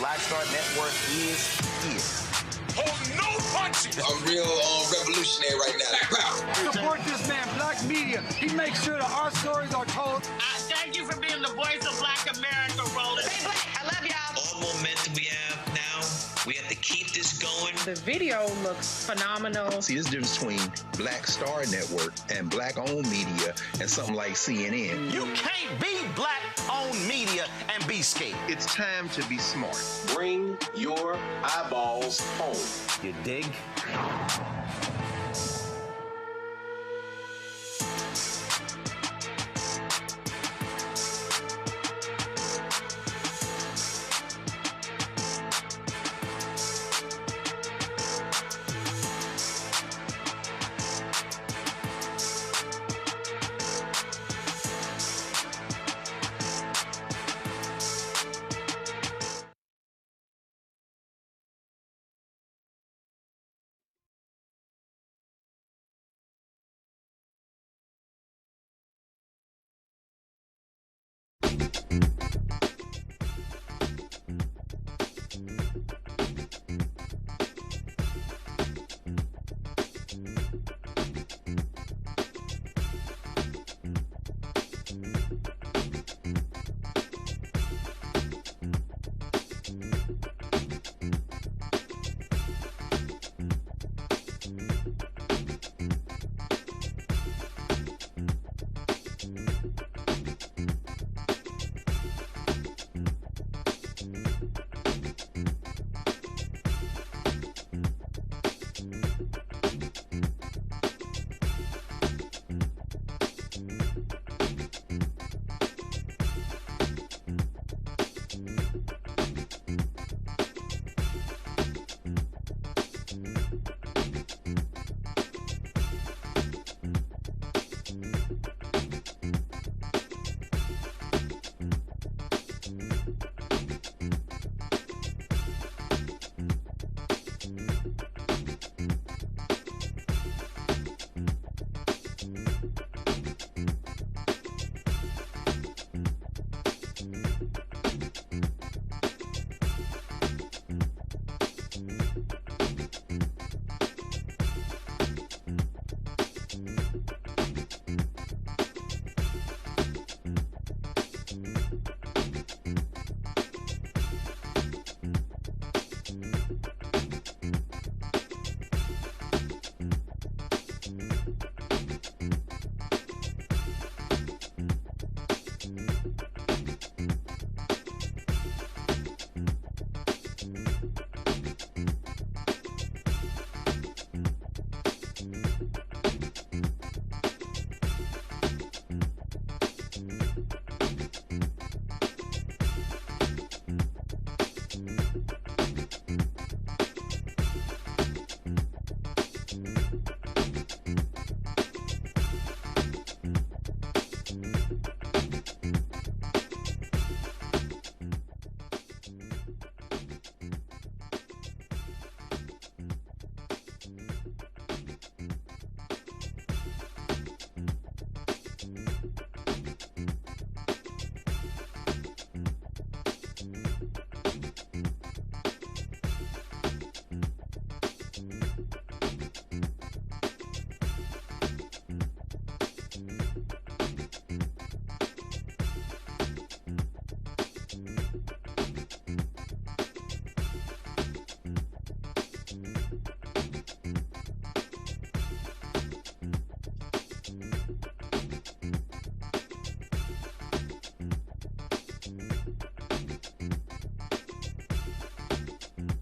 Black Star Network is here. Hold no punches! I'm real revolutionary right now. Support this man, Black Media. He makes sure that our stories are told. Thank you for being the voice of Black America, Roland. Hey, Black, I love y'all. All momentum we have now, we have to keep this going. The video looks phenomenal. See, there's a difference between Black Star Network and Black-owned media and something like CNN. You can't be Black-owned media and be scared. It's time to be smart. Bring your eyeballs home. You dig?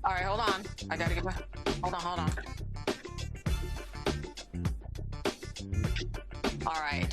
All right, hold on. I gotta get back. Hold on. All right.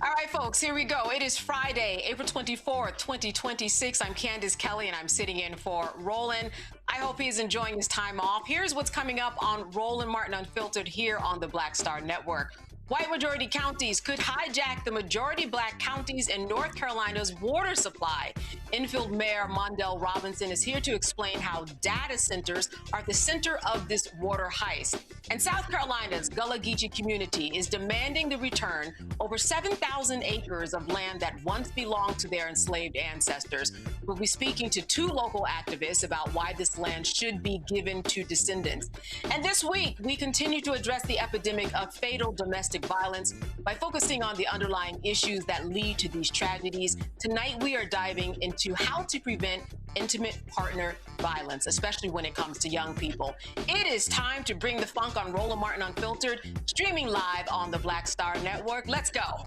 All right, folks, here we go. It is Friday, April 24th, 2026. I'm Candace Kelly, and I'm sitting in for Roland. I hope he's enjoying his time off. Here's what's coming up on Roland Martin Unfiltered here on the Black Star Network. White majority counties could hijack the majority black counties in North Carolina's water supply. Enfield Mayor Mondale Robinson is here to explain how data centers are at the center of this water heist. And South Carolina's Gullah Geechee community is demanding the return over 7,000 acres of land that once belonged to their enslaved ancestors. We'll be speaking to two local activists about why this land should be given to descendants. And this week, we continue to address the epidemic of fatal domestic violence by focusing on the underlying issues that lead to these tragedies. Tonight, we are diving into how to prevent intimate partner violence, especially when it comes to young people. It is time to bring the funk on Roland Martin Unfiltered, streaming live on the Black Star Network. Let's go.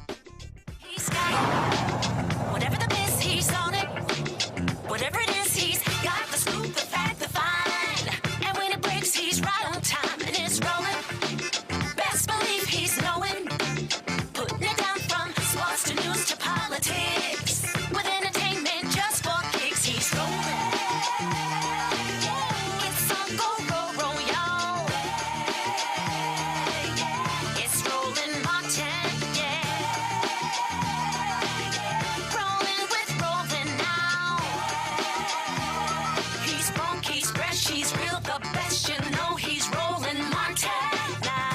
He's got it. Whatever the miss, he's on it. Whatever it is, he's got the scoop, the fact, the find. And when it breaks, he's right on time and it's rolling. Best believe he's knowing. Putting it down from sports to news to politics. With entertainment just for kicks, he's rolling. It's on go, roll, y'all. It's Roland Martin, yeah. Rolling with Roland now. He's funky, he's fresh, he's real, the best, you know he's Roland Martin now.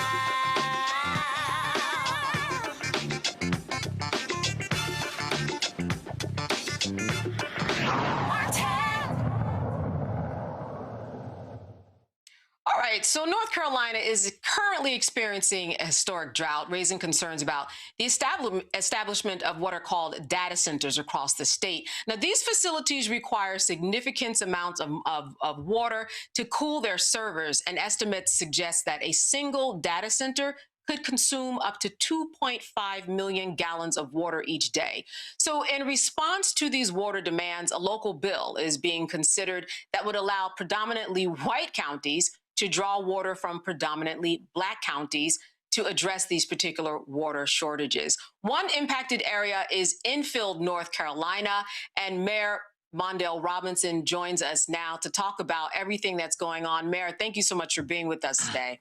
All right, so North Carolina is currently experiencing a historic drought, raising concerns about the establishment of what are called data centers across the state. Now, these facilities require significant amounts of water to cool their servers, and estimates suggest that a single data center could consume up to 2.5 million gallons of water each day. So in response to these water demands, a local bill is being considered that would allow predominantly white counties to draw water from predominantly black counties to address these particular water shortages. One impacted area is Enfield, North Carolina, and Mayor Mondale Robinson joins us now to talk about everything that's going on. Mayor, thank you so much for being with us today.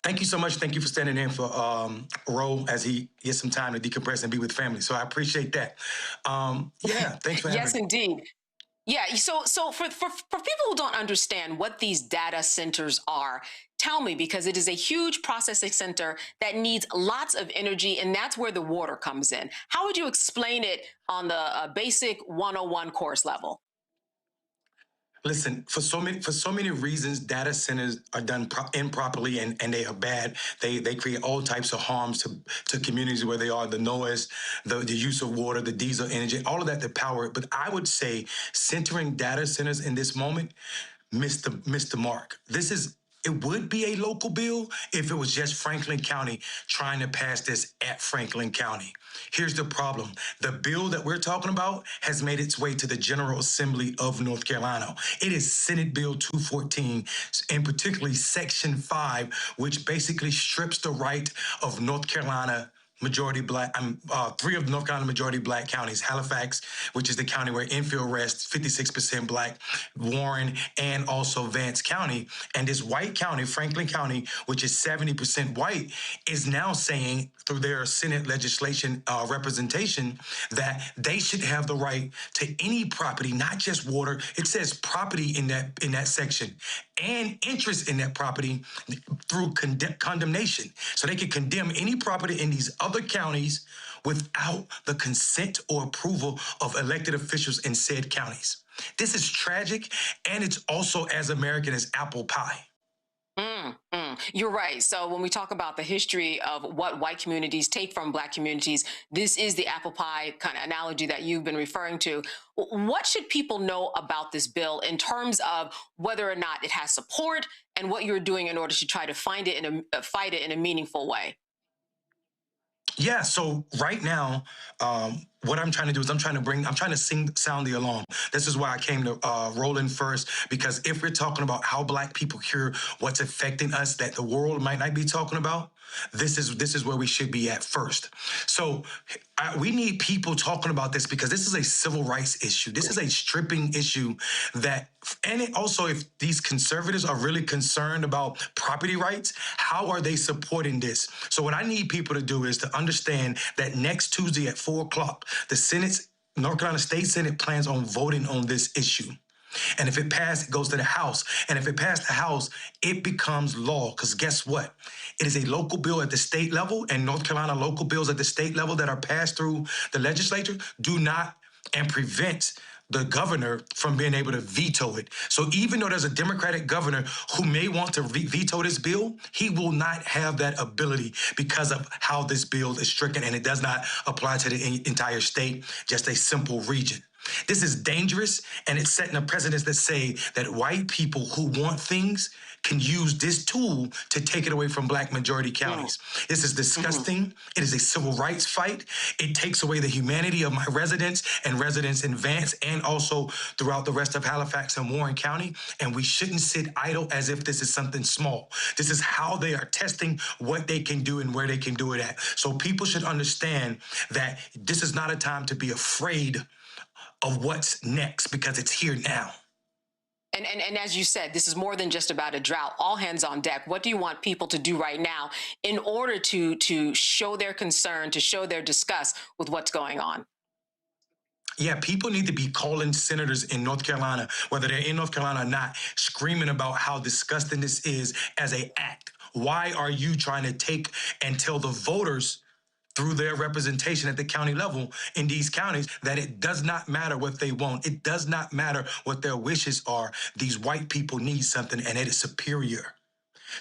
Thank you so much. Thank you for standing in for Ro as he gets some time to decompress and be with family. So I appreciate that. Yeah, thanks for having me. Yes, indeed. Yeah, so for people who don't understand what these data centers are, tell me, because it is a huge processing center that needs lots of energy, and that's where the water comes in. How would you explain it on the basic 101 course level? Listen, for so many reasons, data centers are done improperly and they are bad. They create all types of harms to communities where they are, the noise, the use of water, the diesel energy, all of that to power it. But I would say centering data centers in this moment missed the mark. It would be a local bill if it was just Franklin County trying to pass this at Franklin County. Here's the problem. The bill that we're talking about has made its way to the General Assembly of North Carolina. It is Senate Bill 214, and particularly Section 5, which basically strips the right of North Carolina majority black, three of North Carolina majority black counties: Halifax, which is the county where Enfield rests, 56% black, Warren, and also Vance County. And this white county, Franklin County, which is 70% white, is now saying through their Senate legislation representation that they should have the right to any property, not just water. It says property in that section, and interest in that property through condemnation. So they could condemn any property in these other counties without the consent or approval of elected officials in said counties. This is tragic, and it's also as American as apple pie. You're right. So when we talk about the history of what white communities take from black communities, this is the apple pie kind of analogy that you've been referring to. What should people know about this bill in terms of whether or not it has support and what you're doing in order to try to fight it in a meaningful way? Yeah, so right now, what I'm trying to do is I'm trying to sound the alarm. This is why I came to Roland first, because if we're talking about how Black people hear what's affecting us that the world might not be talking about, this is where we should be at first. So we need people talking about this because this is a civil rights issue. This is a stripping issue also if these conservatives are really concerned about property rights, how are they supporting this? So what I need people to do is to understand that next Tuesday at 4 o'clock, the North Carolina State Senate plans on voting on this issue. And if it passed, it goes to the House. And if it passed the House, it becomes law. Because guess what? It is a local bill at the state level, and North Carolina local bills at the state level that are passed through the legislature do not and prevent the governor from being able to veto it. So even though there's a Democratic governor who may want to veto this bill, he will not have that ability because of how this bill is stricken, and it does not apply to the entire state, just a simple region. This is dangerous, and it's setting a precedent that say that white people who want things can use this tool to take it away from Black majority counties. This is disgusting. It is a civil rights fight. It takes away the humanity of my residents and residents in Vance and also throughout the rest of Halifax and Warren County. And we shouldn't sit idle as if this is something small. This is how they are testing what they can do and where they can do it at. So people should understand that this is not a time to be afraid of what's next because it's here now. And as you said, this is more than just about a drought. All hands on deck. What do you want people to do right now in order to show their concern, to show their disgust with what's going on? Yeah, people need to be calling senators in North Carolina, whether they're in North Carolina or not, screaming about how disgusting this is as an act. Why are you trying to take and tell the voters through their representation at the county level in these counties that it does not matter what they want. It does not matter what their wishes are. These white people need something, and it is superior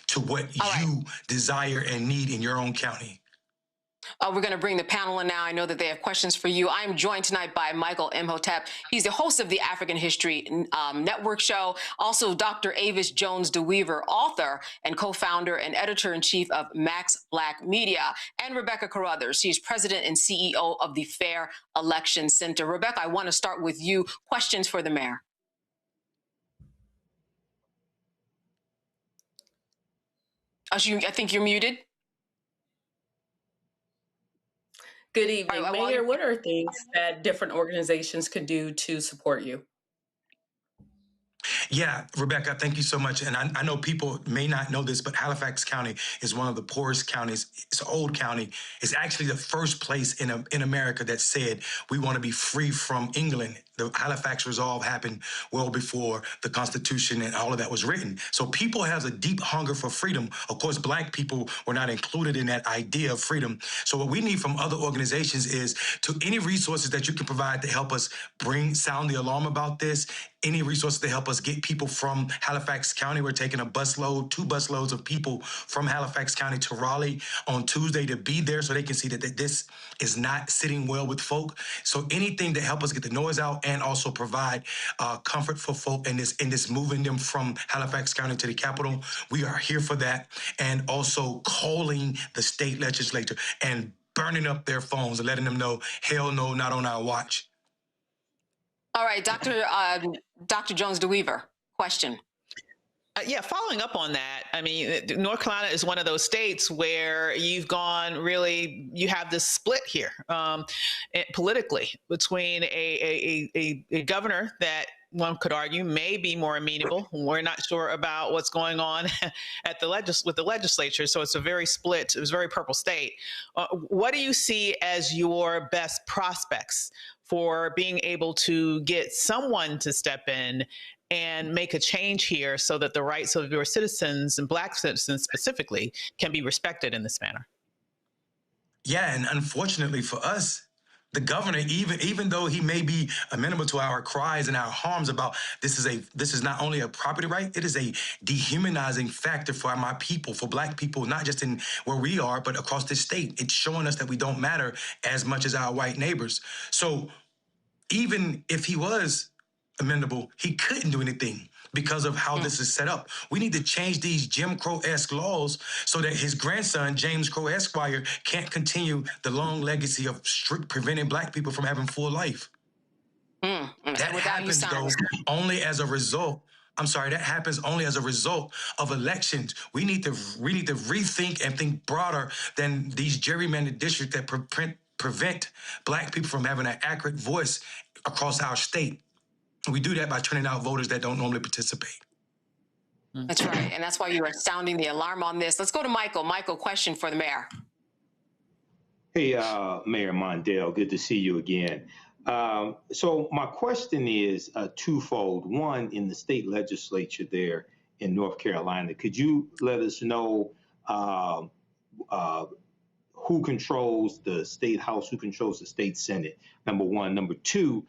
to what you desire and need in your own county. We're going to bring the panel in now. I know that they have questions for you. I'm joined tonight by Michael Imhotep. He's the host of the African History Network show. Also, Dr. Avis Jones DeWeaver, author and co-founder and editor-in-chief of Max Black Media. And Rebecca Carruthers. She's president and CEO of the Fair Election Center. Rebecca, I want to start with you. Questions for the mayor. I think you're muted. Good evening, Mayor. What are things that different organizations could do to support you? Yeah, Rebecca, thank you so much. And I know people may not know this, but Halifax County is one of the poorest counties. It's an old county. It's actually the first place in America that said we want to be free from England. The Halifax Resolve happened well before the Constitution and all of that was written. So people have a deep hunger for freedom. Of course, Black people were not included in that idea of freedom. So what we need from other organizations is any resources that you can provide to help us sound the alarm about this, any resources to help us get people from Halifax County. We're taking 2 busloads of people from Halifax County to Raleigh on Tuesday to be there so they can see that this is not sitting well with folk. So anything to help us get the noise out and also provide comfort for folk in this moving them from Halifax County to the capital. We are here for that. And also calling the state legislature and burning up their phones and letting them know, hell no, not on our watch. All right, Dr. Jones DeWeaver, question. Yeah, following up on that, I mean, North Carolina is one of those states where you have this split here politically between a governor that one could argue may be more amenable. We're not sure about what's going on at with the legislature, so it's a very purple state. What do you see as your best prospects for being able to get someone to step in and make a change here so that the rights of your citizens and Black citizens specifically can be respected in this manner? Yeah, and unfortunately for us, the governor, even though he may be amenable to our cries and our harms about this is not only a property right, it is a dehumanizing factor for my people, for Black people, not just in where we are, but across this state. It's showing us that we don't matter as much as our white neighbors. So even if he was amenable, he couldn't do anything because of how this is set up. We need to change these Jim Crow-esque laws so that his grandson, James Crow Esquire, can't continue the long legacy of preventing black people from having full life. That happens, though, only as a result. I'm sorry, that happens only as a result of elections. We need to rethink and think broader than these gerrymandered districts that prevent black people from having an accurate voice across our state. We do that by turning out voters that don't normally participate. That's right, and that's why you are sounding the alarm on this. Let's go to Michael. Michael, question for the mayor. Hey, Mayor Mondale, good to see you again. So my question is twofold. One, in the state legislature there in North Carolina, could you let us know who controls the state house, who controls the state senate, number one? Number two,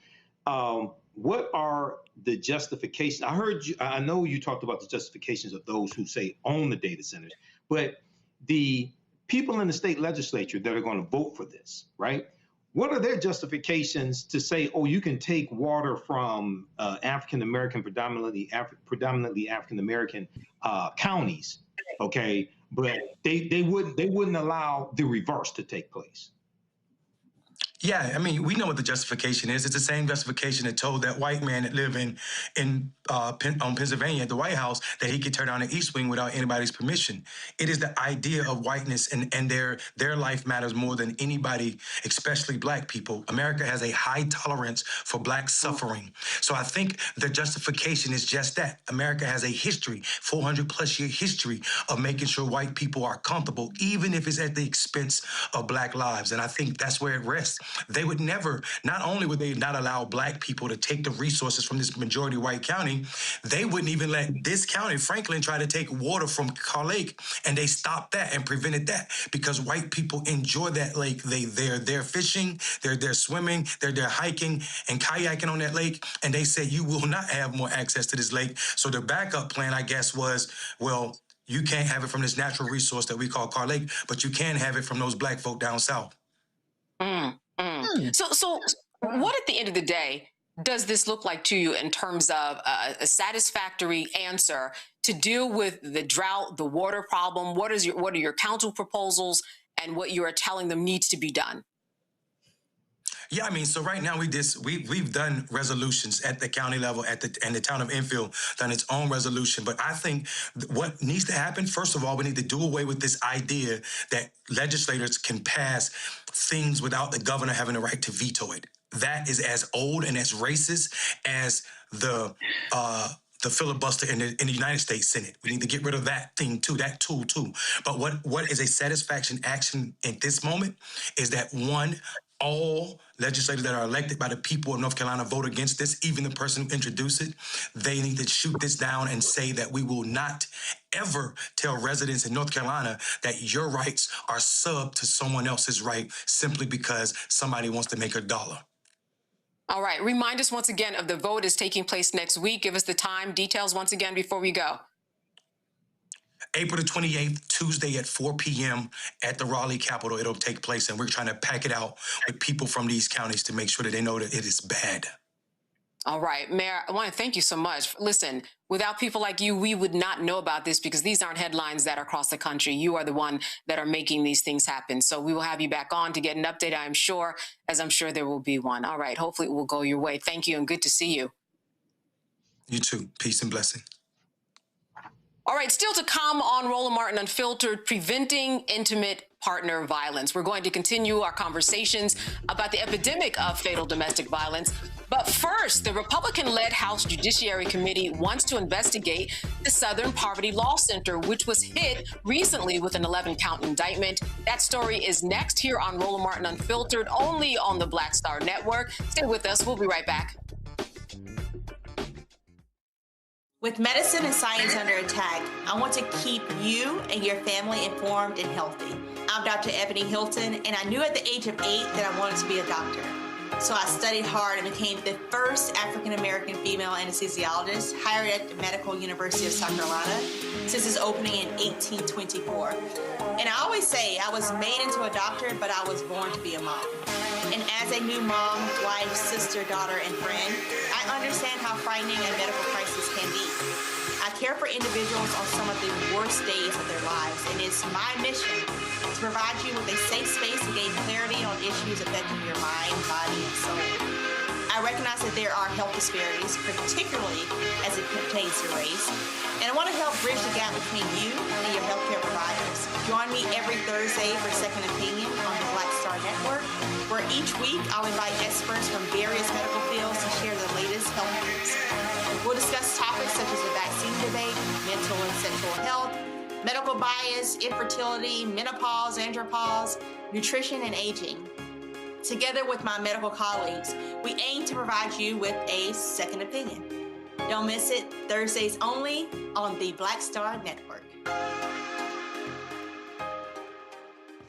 what are the justifications? I know you talked about the justifications of those who say own the data centers, but the people in the state legislature that are going to vote for this, right? What are their justifications to say, oh, you can take water from African-American, predominantly African-American counties, okay, but they wouldn't allow the reverse to take place? Yeah, I mean, we know what the justification is. It's the same justification that told that white man that lived on Pennsylvania at the White House that he could tear down the East Wing without anybody's permission. It is the idea of whiteness and their life matters more than anybody, especially black people. America has a high tolerance for black suffering. So I think the justification is just that. America has a history, 400-plus year history of making sure white people are comfortable, even if it's at the expense of black lives. And I think that's where it rests. They would never, not only would they not allow black people to take the resources from this majority white county, they wouldn't even let this county, Franklin, try to take water from Carr Lake, and they stopped that and prevented that because white people enjoy that lake. They're fishing, they're swimming, they're hiking and kayaking on that lake, and they said you will not have more access to this lake. So the backup plan, I guess, was, well, you can't have it from this natural resource that we call Carr Lake, but you can have it from those black folk down south. So what at the end of the day does this look like to you in terms of a satisfactory answer to deal with the drought, the water problem? What are your council proposals and what you are telling them needs to be done? Yeah, I mean, so right now we've done resolutions at the county level, and the town of Enfield done its own resolution. But I think what needs to happen, first of all, we need to do away with this idea that legislators can pass things without the governor having the right to veto it. That is as old and as racist as the filibuster in the United States Senate. We need to get rid of that thing too, that tool too. But what is a satisfaction action at this moment is that, one, all legislators that are elected by the people of North Carolina vote against this, even the person who introduced it. They need to shoot this down and say that we will not ever tell residents in North Carolina that your rights are sub to someone else's right simply because somebody wants to make a dollar. All right. Remind us once again of the vote is taking place next week. Give us the time, details once again before we go. April the 28th, Tuesday at 4 p.m. at the Raleigh Capitol. It'll take place, and we're trying to pack it out with people from these counties to make sure that they know that it is bad. All right, Mayor, I want to thank you so much. Listen, without people like you, we would not know about this because these aren't headlines that are across the country. You are the one that are making these things happen. So we will have you back on to get an update, I'm sure, as I'm sure there will be one. All right, hopefully it will go your way. Thank you and good to see you. You too. Peace and blessing. All right, still to come on Roland Martin Unfiltered, preventing intimate partner violence. We're going to continue our conversations about the epidemic of fatal domestic violence. But first, the Republican-led House Judiciary Committee wants to investigate the Southern Poverty Law Center, which was hit recently with an 11-count indictment. That story is next here on Roland Martin Unfiltered, only on the Black Star Network. Stay with us. We'll be right back. With medicine and science under attack, I want to keep you and your family informed and healthy. I'm Dr. Ebony Hilton, and I knew at the age of 8 that I wanted to be a doctor. So I studied hard and became the first African-American female anesthesiologist hired at the Medical University of South Carolina since its opening in 1824. And I always say I was made into a doctor, but I was born to be a mom. And as a new mom, wife, sister, daughter, and friend, I understand how frightening a medical crisis can be. I care for individuals on some of the worst days of their lives, and it's my mission to provide you with a safe space to gain clarity on issues affecting your mind, body, and soul. I recognize that there are health disparities, particularly as it pertains to race, and I want to help bridge the gap between you and your healthcare providers. Join me every Thursday for Second Opinion on the Black Star Network, where each week I'll invite experts from various medical fields to share the latest health news. We'll discuss topics such as the vaccine debate, mental and sexual health, medical bias, infertility, menopause, andropause, nutrition, and aging. Together with my medical colleagues, we aim to provide you with a second opinion. Don't miss it, Thursdays only on the Black Star Network.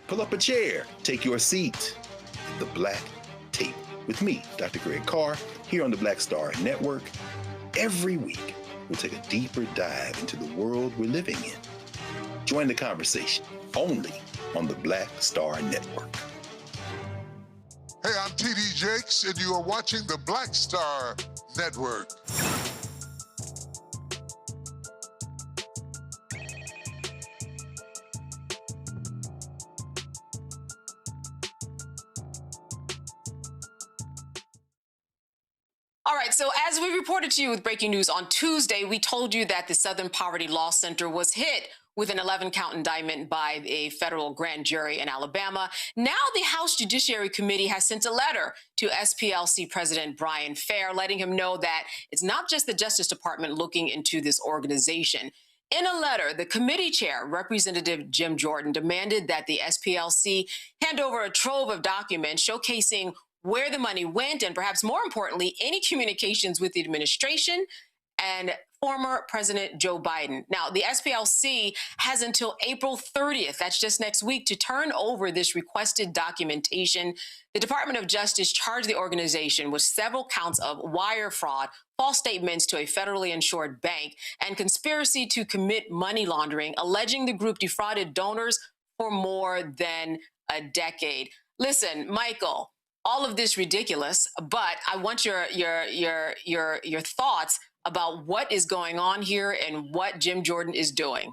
Pull up a chair, take your seat. The Black Tape with me, Dr. Greg Carr, here on the Black Star Network. Every week, we'll take a deeper dive into the world we're living in. Join the conversation only on the Black Star Network. Hey, I'm T.D. Jakes, and you are watching the Black Star Network. All right, so as we reported to you with breaking news on Tuesday, we told you that the Southern Poverty Law Center was hit with an 11-count indictment by a federal grand jury in Alabama. Now the House Judiciary Committee has sent a letter to SPLC President Brian Fair, letting him know that it's not just the Justice Department looking into this organization. In a letter, the committee chair, Representative Jim Jordan, demanded that the SPLC hand over a trove of documents showcasing where the money went, and perhaps more importantly, any communications with the administration and former President Joe Biden. Now, the SPLC has until April 30th, that's just next week, to turn over this requested documentation. The Department of Justice charged the organization with several counts of wire fraud, false statements to a federally insured bank, and conspiracy to commit money laundering, alleging the group defrauded donors for more than a decade. Listen, Michael, all of this ridiculous, but I want your thoughts about what is going on here and what Jim Jordan is doing.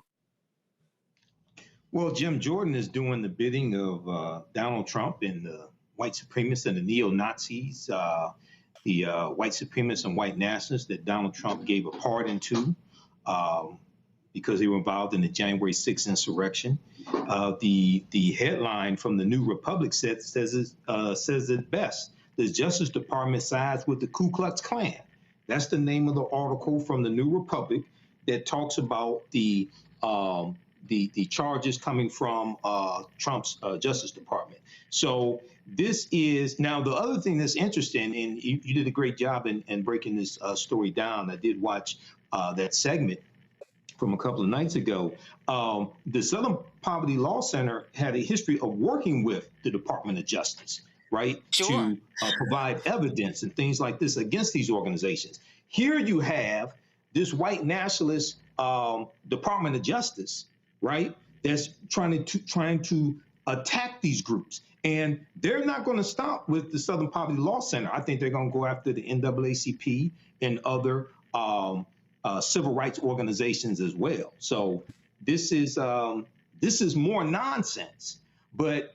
Well, Jim Jordan is doing the bidding of Donald Trump and the white supremacists and the neo-Nazis, the white supremacists and white nationalists that Donald Trump gave a pardon to because they were involved in the January 6th insurrection. The headline from the New Republic says it best. The Justice Department sides with the Ku Klux Klan. That's the name of the article from the New Republic that talks about the charges coming from Trump's Justice Department. So this is now the other thing that's interesting, and you did a great job in breaking this story down. I did watch that segment from a couple of nights ago. The Southern Poverty Law Center had a history of working with the Department of Justice, right? Sure. To provide evidence and things like this against these organizations. Here you have this white nationalist Department of Justice, right? That's trying to attack these groups. And they're not going to stop with the Southern Poverty Law Center. I think they're going to go after the NAACP and other civil rights organizations as well. So this is more nonsense. But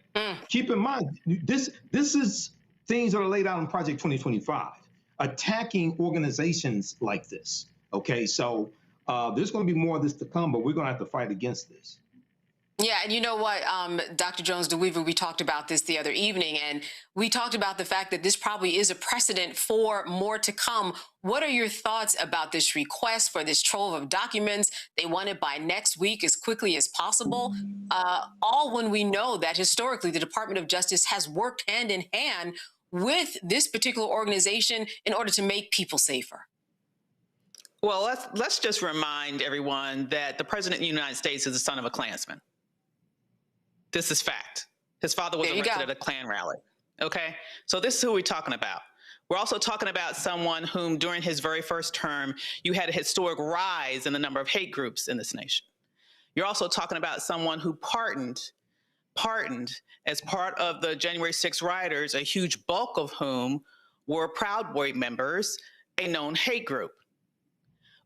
keep in mind, this is things that are laid out in Project 2025, attacking organizations like this. Okay, so there's going to be more of this to come, but we're going to have to fight against this. Yeah, and you know what, Dr. Jones-DeWeaver, we talked about this the other evening, and we talked about the fact that this probably is a precedent for more to come. What are your thoughts about this request for this trove of documents? They want it by next week as quickly as possible, all when we know that historically the Department of Justice has worked hand in hand with this particular organization in order to make people safer. Well, let's just remind everyone that the President of the United States is the son of a Klansman. This is fact. His father was arrested at a Klan rally. Okay, so this is who we're talking about. We're also talking about someone whom during his very first term, you had a historic rise in the number of hate groups in this nation. You're also talking about someone who pardoned as part of the January 6 rioters, a huge bulk of whom were Proud Boy members, a known hate group.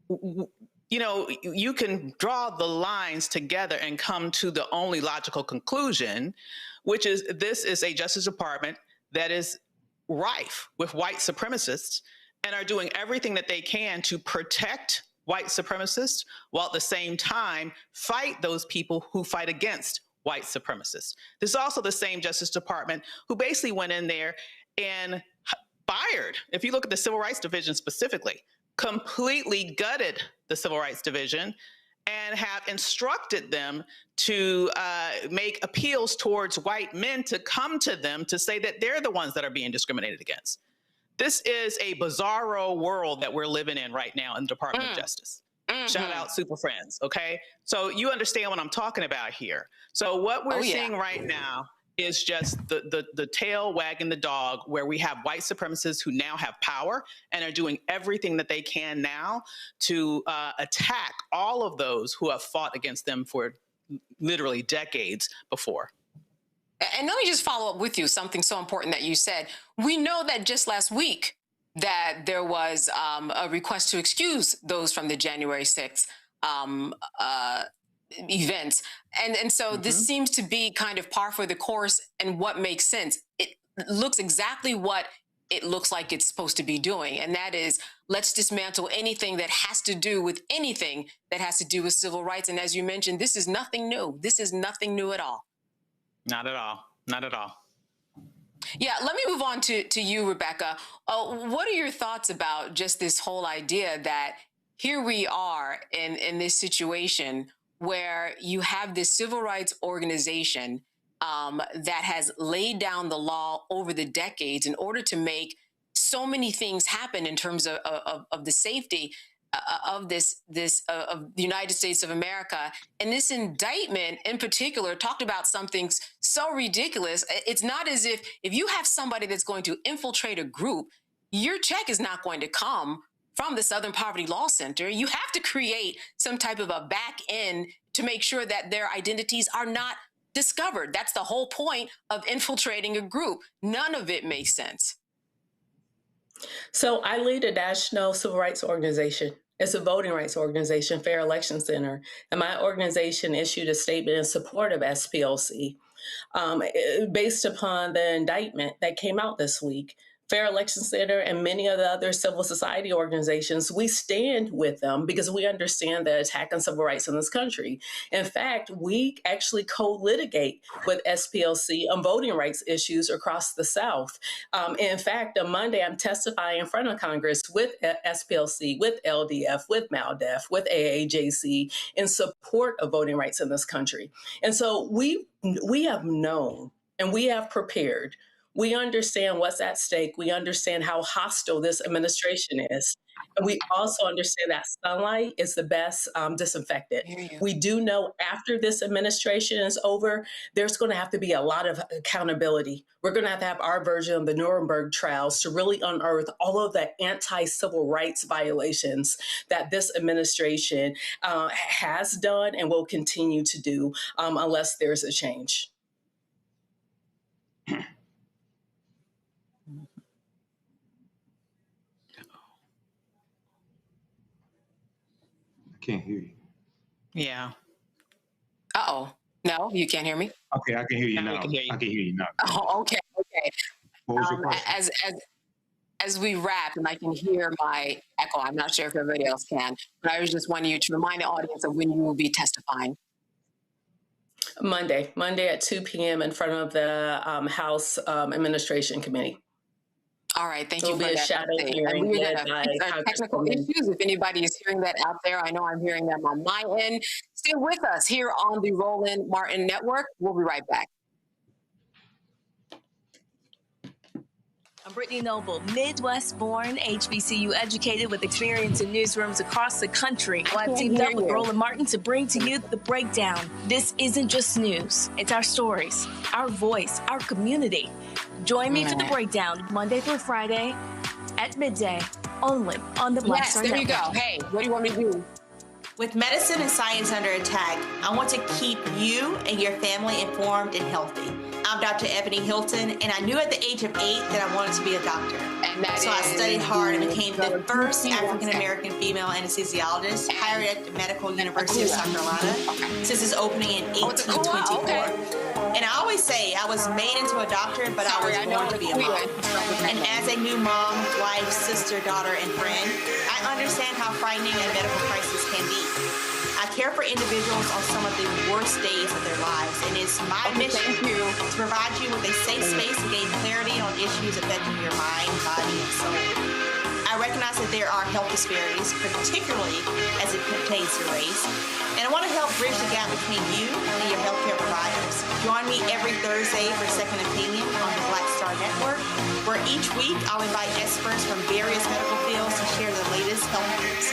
You know, you can draw the lines together and come to the only logical conclusion, which is this is a Justice Department that is rife with white supremacists and are doing everything that they can to protect white supremacists while at the same time fight those people who fight against white supremacists. This is also the same Justice Department who basically went in there and fired, if you look at the Civil Rights Division specifically, completely gutted the Civil Rights Division and have instructed them to make appeals towards white men to come to them to say that they're the ones that are being discriminated against. This is a bizarro world that we're living in right now in the Department of Justice. Shout out Super Friends, okay? So you understand what I'm talking about here. So what we're seeing right now is just the tail wagging the dog, where we have white supremacists who now have power and are doing everything that they can now to attack all of those who have fought against them for literally decades before. And let me just follow up with you, something so important that you said. We know that just last week that there was a request to excuse those from the January 6th events. And so this seems to be kind of par for the course and what makes sense. It looks exactly what it looks like it's supposed to be doing. And that is, let's dismantle anything that has to do with anything that has to do with civil rights. And as you mentioned, this is nothing new. This is nothing new at all. Not at all. Not at all. Yeah, let me move on to you, Rebecca. What are your thoughts about just this whole idea that here we are in this situation where you have this civil rights organization that has laid down the law over the decades in order to make so many things happen in terms of the safety of the United States of America. And this indictment in particular talked about something so ridiculous. It's not as if you have somebody that's going to infiltrate a group, your check is not going to come from the Southern Poverty Law Center. You have to create some type of a back end to make sure that their identities are not discovered. That's the whole point of infiltrating a group. None of it makes sense. So I lead a national civil rights organization. It's a voting rights organization, Fair Election Center. And my organization issued a statement in support of SPLC based upon the indictment that came out this week. Fair Election Center and many of the other civil society organizations, we stand with them because we understand the attack on civil rights in this country. In fact, we actually co-litigate with SPLC on voting rights issues across the South. In fact, on Monday, I'm testifying in front of Congress with SPLC, with LDF, with MALDEF, with AAJC in support of voting rights in this country. And so we have known and we have prepared. We understand what's at stake. We understand how hostile this administration is. And we also understand that sunlight is the best disinfectant. We do know after this administration is over, there's going to have to be a lot of accountability. We're going to have our version of the Nuremberg trials to really unearth all of the anti-civil rights violations that this administration has done and will continue to do unless there's a change. Can't hear you. Yeah. Uh-oh. No, you can't hear me? Okay, I can hear you now. I can hear you now. Oh, okay. What was your question? As we wrap, and I can hear my echo, I'm not sure if everybody else can, but I was just wanting you to remind the audience of when you will be testifying. Monday at 2 p.m. in front of the House Administration Committee. All right, thank you for that. A shadow hearing. We're going to fix our technical issues. If anybody is hearing that out there, I know I'm hearing them on my end. Stay with us here on the Roland Martin Network. We'll be right back. I'm Brittany Noble, Midwest-born, HBCU educated with experience in newsrooms across the country. Well, I've teamed up with Roland Martin to bring to you The Breakdown. This isn't just news. It's our stories, our voice, our community. Join me for The Breakdown, Monday through Friday at midday, only on the Black Star Network. Yes, there you go. Hey, what do you want me to do? With medicine and science under attack, I want to keep you and your family informed and healthy. I'm Dr. Ebony Hilton, and I knew at the age of 8 that I wanted to be a doctor. So I studied hard and became the first African-American female anesthesiologist hired at the Medical University of South Carolina since its opening in 1824. And I always say I was made into a doctor, but I was born to be a mom. And as a new mom, wife, sister, daughter, and friend, I understand how frightening a medical crisis can be. I care for individuals on some of the worst days of their lives, and it's my mission to provide you with a safe space to gain clarity on issues affecting your mind, body, and soul. I recognize that there are health disparities, particularly as it pertains to race, and I want to help bridge the gap between you and your healthcare providers. Join me every Thursday for Second Opinion on the Black Star Network, where each week I'll invite experts from various medical fields to share the latest health news.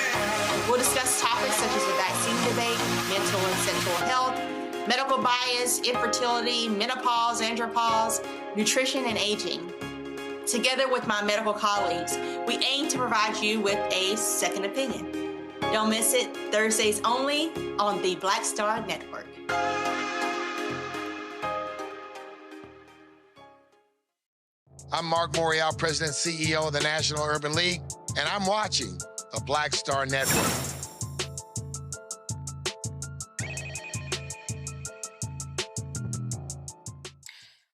We'll discuss topics such as the vaccine debate, mental and sexual health, medical bias, infertility, menopause, andropause, nutrition, and aging. Together with my medical colleagues, we aim to provide you with a second opinion. Don't miss it, Thursdays only on the Black Star Network. I'm Mark Morial, President and CEO of the National Urban League, and I'm watching the Black Star Network.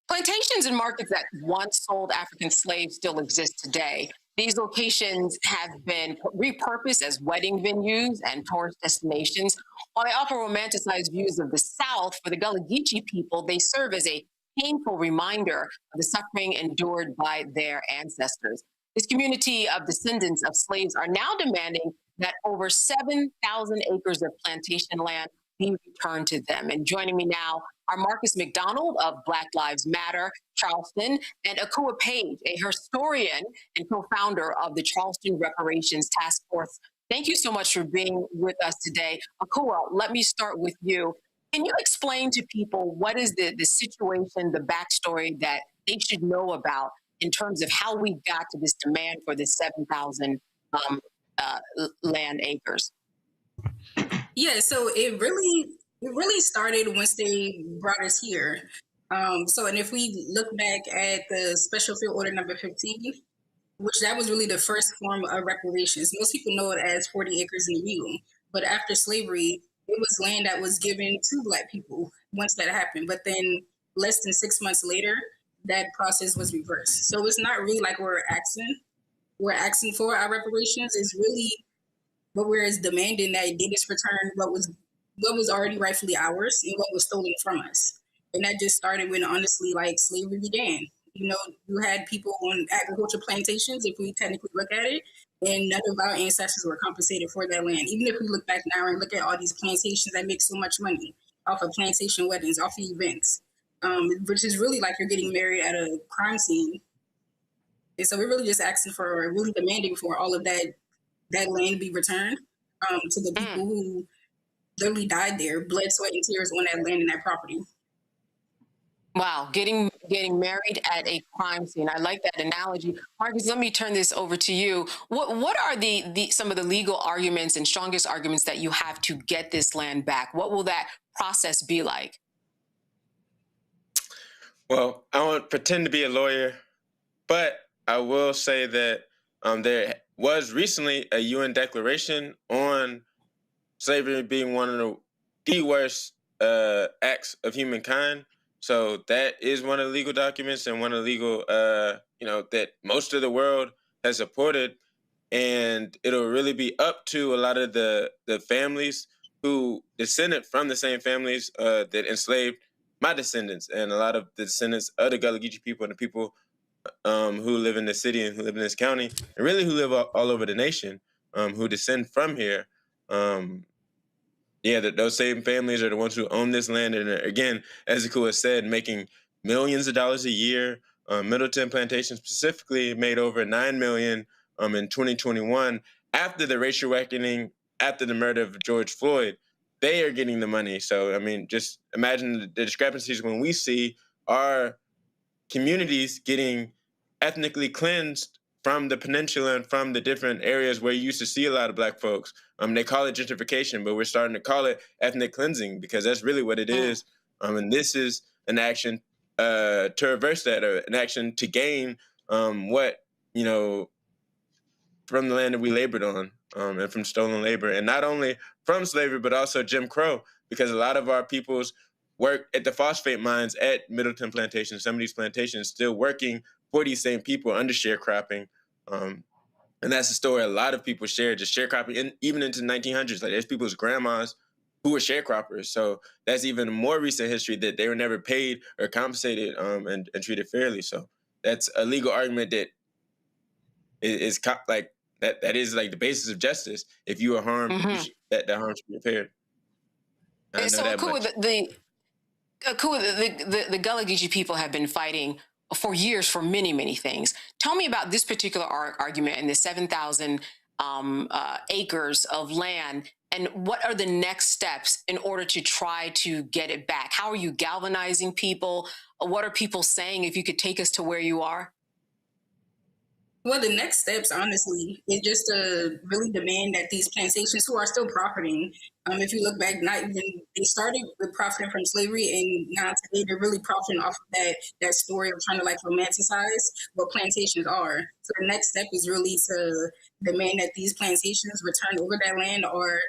Plantations and markets that once sold African slaves still exist today. These locations have been repurposed as wedding venues and tourist destinations. While they offer romanticized views of the South, for the Gullah Geechee people, they serve as a painful reminder of the suffering endured by their ancestors. This community of descendants of slaves are now demanding that over 7,000 acres of plantation land be returned to them. And joining me now are Marcus McDonald of Black Lives Matter, Charleston, and Akua Page, a historian and co-founder of the Charleston Reparations Task Force. Thank you so much for being with us today. Akua, let me start with you. Can you explain to people what is the situation, the backstory that they should know about in terms of how we got to this demand for the 7,000 land acres? Yeah, so it really started once they brought us here. And if we look back at the Special Field Order number 15, which that was really the first form of reparations. Most people know it as 40 acres in a mule, but after slavery, it was land that was given to Black people once that happened. But then less than 6 months later, that process was reversed. So it's not really like we're asking for our reparations. It's really what we're demanding that they just return what was already rightfully ours and what was stolen from us. And that just started when, honestly, like, slavery began. You know, you had people on agriculture plantations, if we technically look at it, and none of our ancestors were compensated for that land. Even if we look back now and look at all these plantations that make so much money off of plantation weddings, off of events, which is really like you're getting married at a crime scene. And so we're really just asking for, really demanding for all of that land be returned to the people who literally died there, blood, sweat, and tears on that land and that property. Wow, getting married at a crime scene. I like that analogy. Marcus, let me turn this over to you. What are the some of the legal arguments and strongest arguments that you have to get this land back? What will that process be like? Well, I won't pretend to be a lawyer, but I will say that there was recently a UN declaration on slavery being one of the worst acts of humankind. So that is one of the legal documents and one of the legal, that most of the world has supported. And it'll really be up to a lot of the families who descended from the same families that enslaved my descendants and a lot of the descendants of the Gullah Geechee people and the people who live in the city and who live in this county and really who live all over the nation who descend from here. Those same families are the ones who own this land and are, again, as Akua said, making millions of dollars a year, Middleton Plantation specifically made over $9 million in 2021 after the racial reckoning, after the murder of George Floyd. They are getting the money. So, I mean, just imagine the discrepancies when we see our communities getting ethnically cleansed from the peninsula and from the different areas where you used to see a lot of Black folks. They call it gentrification, but we're starting to call it ethnic cleansing because that's really what it is. And this is an action to reverse that, or an action to gain what, from the land that we labored on, and from stolen labor. And not only from slavery, but also Jim Crow, because a lot of our peoples work at the phosphate mines at Middleton Plantation. Some of these plantations still working for these same people under sharecropping. And that's a story a lot of people share, just sharecropping, even into the 1900s. Like, there's people's grandmas who were sharecroppers. So that's even more recent history that they were never paid or compensated and treated fairly. So that's a legal argument that is like, that is like the basis of justice. If you are harmed, that harm should be repaired. So the Gullah Geechee people have been fighting for years for many, many things. Tell me about this particular argument and the 7,000 acres of land, and what are the next steps in order to try to get it back? How are you galvanizing people? What are people saying? If you could take us to where you are. Well, the next steps, honestly, is just to really demand that these plantations, who are still profiting, if you look back, not even they started with profiting from slavery, and now today they're really profiting off of that story of trying to like romanticize what plantations are. So the next step is really to demand that these plantations return over that land or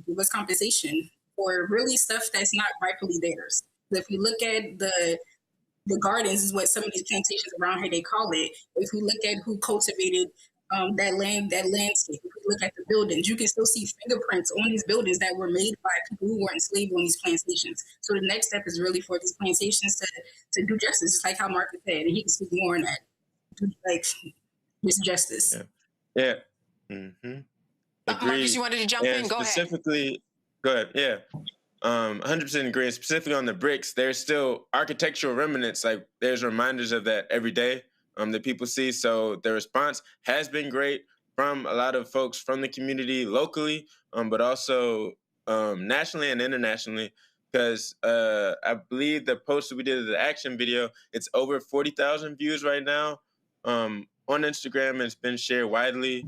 give us compensation for really stuff that's not rightfully theirs. So if you look at the gardens, is what some of these plantations around here they call it. If we look at who cultivated that landscape, if we look at the buildings, you can still see fingerprints on these buildings that were made by people who were enslaved on these plantations. So the next step is really for these plantations to do justice, just like how Marcus said, and he can speak more on that. Like this justice. Yeah. Mm-hmm. Marcus, you wanted to jump in? Go ahead. Specifically, go ahead. Yeah. 100% agree. And specifically on the bricks, there's still architectural remnants. Like, there's reminders of that every day that people see. So the response has been great from a lot of folks from the community locally, but also nationally and internationally. Because I believe the post that we did of the action video, it's over 40,000 views right now on Instagram, and it's been shared widely.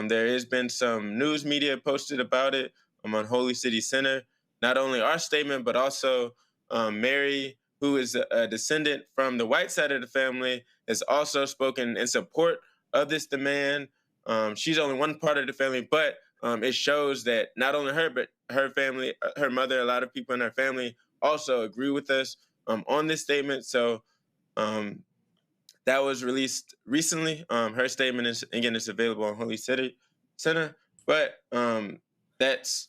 There has been some news media posted about it on Holy City Center. Not only our statement, but also Mary, who is a descendant from the white side of the family, has also spoken in support of this demand. She's only one part of the family, but it shows that not only her, but her family, her mother, a lot of people in her family also agree with us on this statement. So that was released recently. Her statement is, again, it's available on Holy City Center. But there's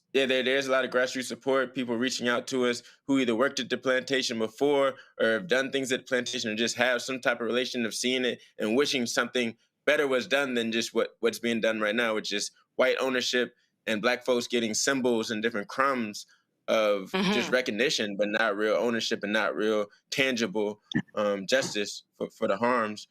a lot of grassroots support, people reaching out to us who either worked at the plantation before or have done things at the plantation or just have some type of relation of seeing it and wishing something better was done than just what's being done right now, which is white ownership and Black folks getting symbols and different crumbs of just recognition, but not real ownership and not real tangible justice for the harms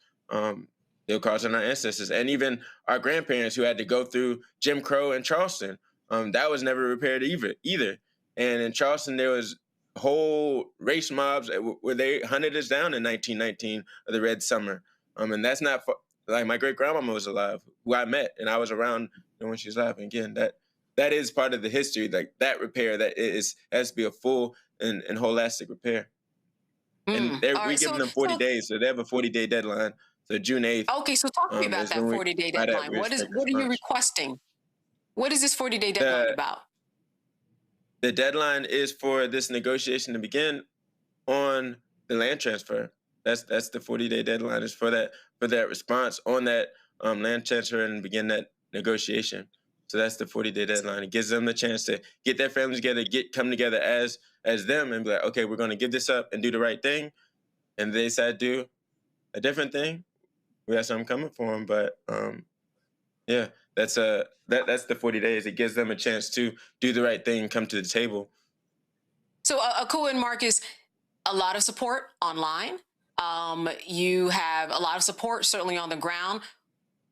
they'll cause on our ancestors. And even our grandparents who had to go through Jim Crow in Charleston, that was never repaired either. And in Charleston, there was whole race mobs where they hunted us down in 1919 of the Red Summer. And that's not like my great grandmama was alive, who I met, and I was around when she was alive. And again, that is part of the history, like that repair that has to be a full and holistic repair. And we give them 40 days, so they have a 40-day deadline. So June 8th. Okay, so talk to me about that 40-day deadline. What are you requesting? What is this 40-day deadline about? The deadline is for this negotiation to begin on the land transfer. That's the 40-day deadline is for that response on that land transfer and begin that negotiation. So that's the 40-day deadline. It gives them the chance to get their families together, come together as them and be like, okay, we're going to give this up and do the right thing. And they decide to do a different thing. We have something coming for them, but yeah, that's the 40 days. It gives them a chance to do the right thing, come to the table. So Akua and Marcus, a lot of support online. You have a lot of support, certainly on the ground.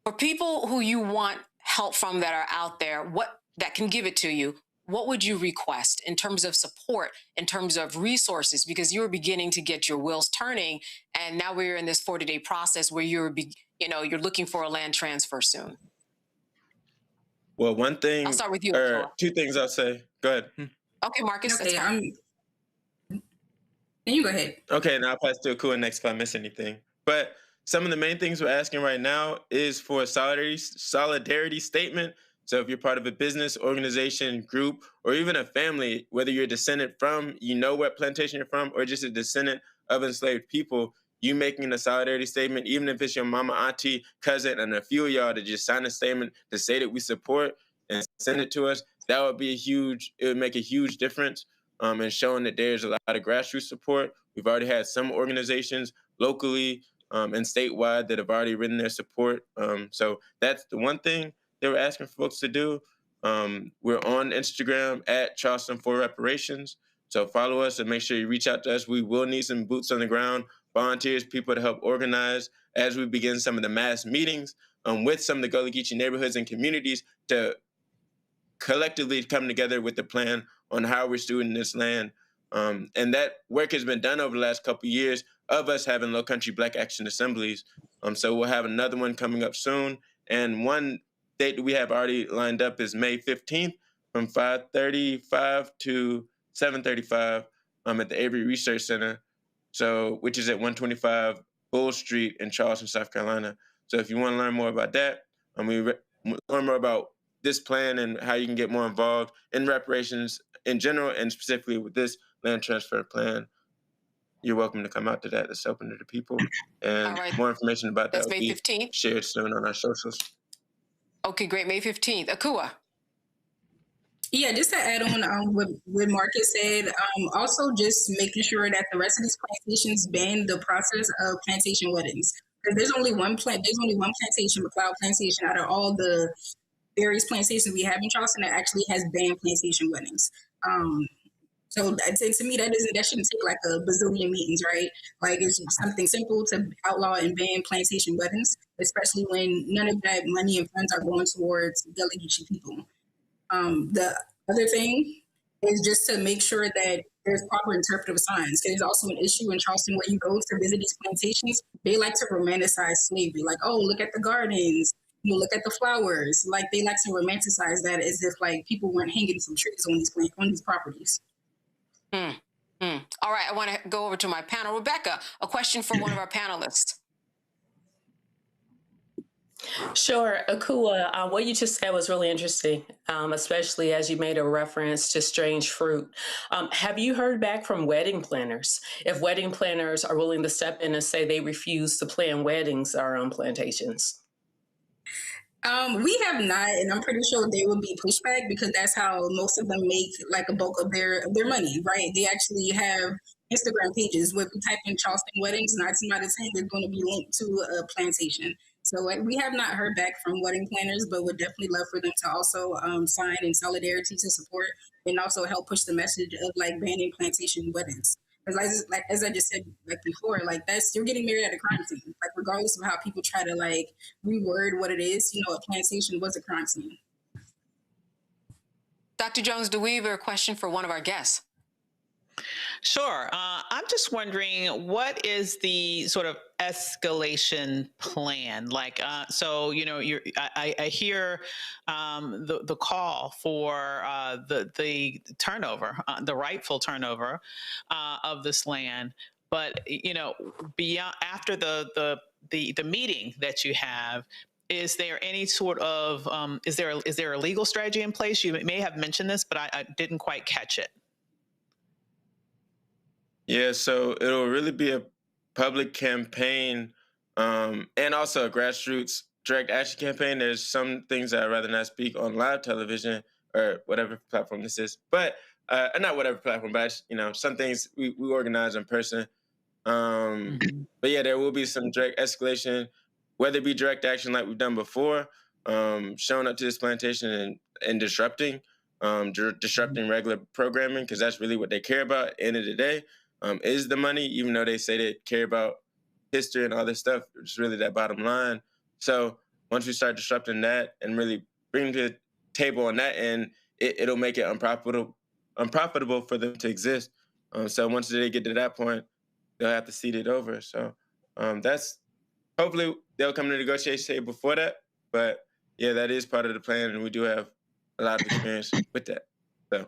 For people who you want help from that are out there, that can give it to you, what would you request in terms of support, in terms of resources? Because you were beginning to get your wheels turning, and now we're in this 40-day process where you're looking for a land transfer soon. Well, one thing, I'll start with you. or two things I'll say. Go ahead. Okay, Marcus. Okay, that's fine. You go ahead. Okay, now I'll pass to Akua next if I miss anything. But some of the main things we're asking right now is for a solidarity statement. So if you're part of a business, organization, group, or even a family, whether you're a descendant from, what plantation you're from, or just a descendant of enslaved people, you making a solidarity statement, even if it's your mama, auntie, cousin, and a few of y'all to just sign a statement to say that we support and send it to us, that would be it would make a huge difference in showing that there's a lot of grassroots support. We've already had some organizations locally and statewide that have already written their support. So that's the one thing they were asking folks to do. We're on Instagram at Charleston for Reparations. So follow us and make sure you reach out to us. We will need some boots on the ground, volunteers, people to help organize as we begin some of the mass meetings with some of the Gullah Geechee neighborhoods and communities to collectively come together with a plan on how we're stewarding this land. And that work has been done over the last couple of years of us having Low Country Black Action Assemblies. So we'll have another one coming up soon. And one date that we have already lined up is May 15th from 5:35 to 7:35 at the Avery Research Center, which is at 125 Bull Street in Charleston, South Carolina. So if you want to learn more about that, learn more about this plan and how you can get more involved in reparations in general and specifically with this land transfer plan, you're welcome to come out to that. It's open to the people. And more information about that will be 15th. Shared soon on our socials. Okay, great. May 15th. Akua. Yeah, just to add on what Marcus said, also just making sure that the rest of these plantations ban the process of plantation weddings. Because there's only one plantation, McLeod Plantation, out of all the various plantations we have in Charleston that actually has banned plantation weddings. So to me, that shouldn't take like a bazillion meetings, right? Like it's something simple to outlaw and ban plantation weddings, especially when none of that money and funds are going towards Gullah Geechee people. The other thing is just to make sure that there's proper interpretive signs. There's also an issue in Charleston where you go to visit these plantations, they like to romanticize slavery. Like, oh, look at the gardens, look at the flowers. Like they like to romanticize that as if like people weren't hanging from trees on these properties. All right, I want to go over to my panel. Rebecca, a question for one of our panelists. Sure. Akua, what you just said was really interesting, especially as you made a reference to strange fruit. Have you heard back from wedding planners? If wedding planners are willing to step in and say they refuse to plan weddings on plantations? We have not, and I'm pretty sure there will be pushback because that's how most of them make like a bulk of their money, right? They actually have Instagram pages where if you type in Charleston weddings, 9 out of 10 they're going to be linked to a plantation. So we have not heard back from wedding planners, but would definitely love for them to also sign in solidarity to support and also help push the message of like banning plantation weddings. Because as I just said before, you're getting married at a crime scene. Like regardless of how people try to like reword what it is, a plantation was a crime scene. Dr. Jones-DeWeaver, a question for one of our guests. Sure. I'm just wondering, what is the sort of escalation plan? I hear the call for the turnover, the rightful turnover of this land, but beyond after the meeting that you have. Is there any sort of is there a legal strategy in place? You may have mentioned this, but I didn't quite catch it. Yeah, so it'll really be a public campaign and also a grassroots direct action campaign. There's some things that I'd rather not speak on live television or whatever platform this is, but not whatever platform, but some things we organize in person. But yeah, there will be some direct escalation, whether it be direct action like we've done before, showing up to this plantation and disrupting regular programming, because that's really what they care about at the end of the day. Is the money, even though they say they care about history and all this stuff. It's really that bottom line. So once we start disrupting that and really bring to the table on that end, it'll make it unprofitable for them to exist. So once they get to that point, they'll have to cede it over. So that's hopefully they'll come to the negotiation table before that. But yeah, that is part of the plan, and we do have a lot of experience with that. So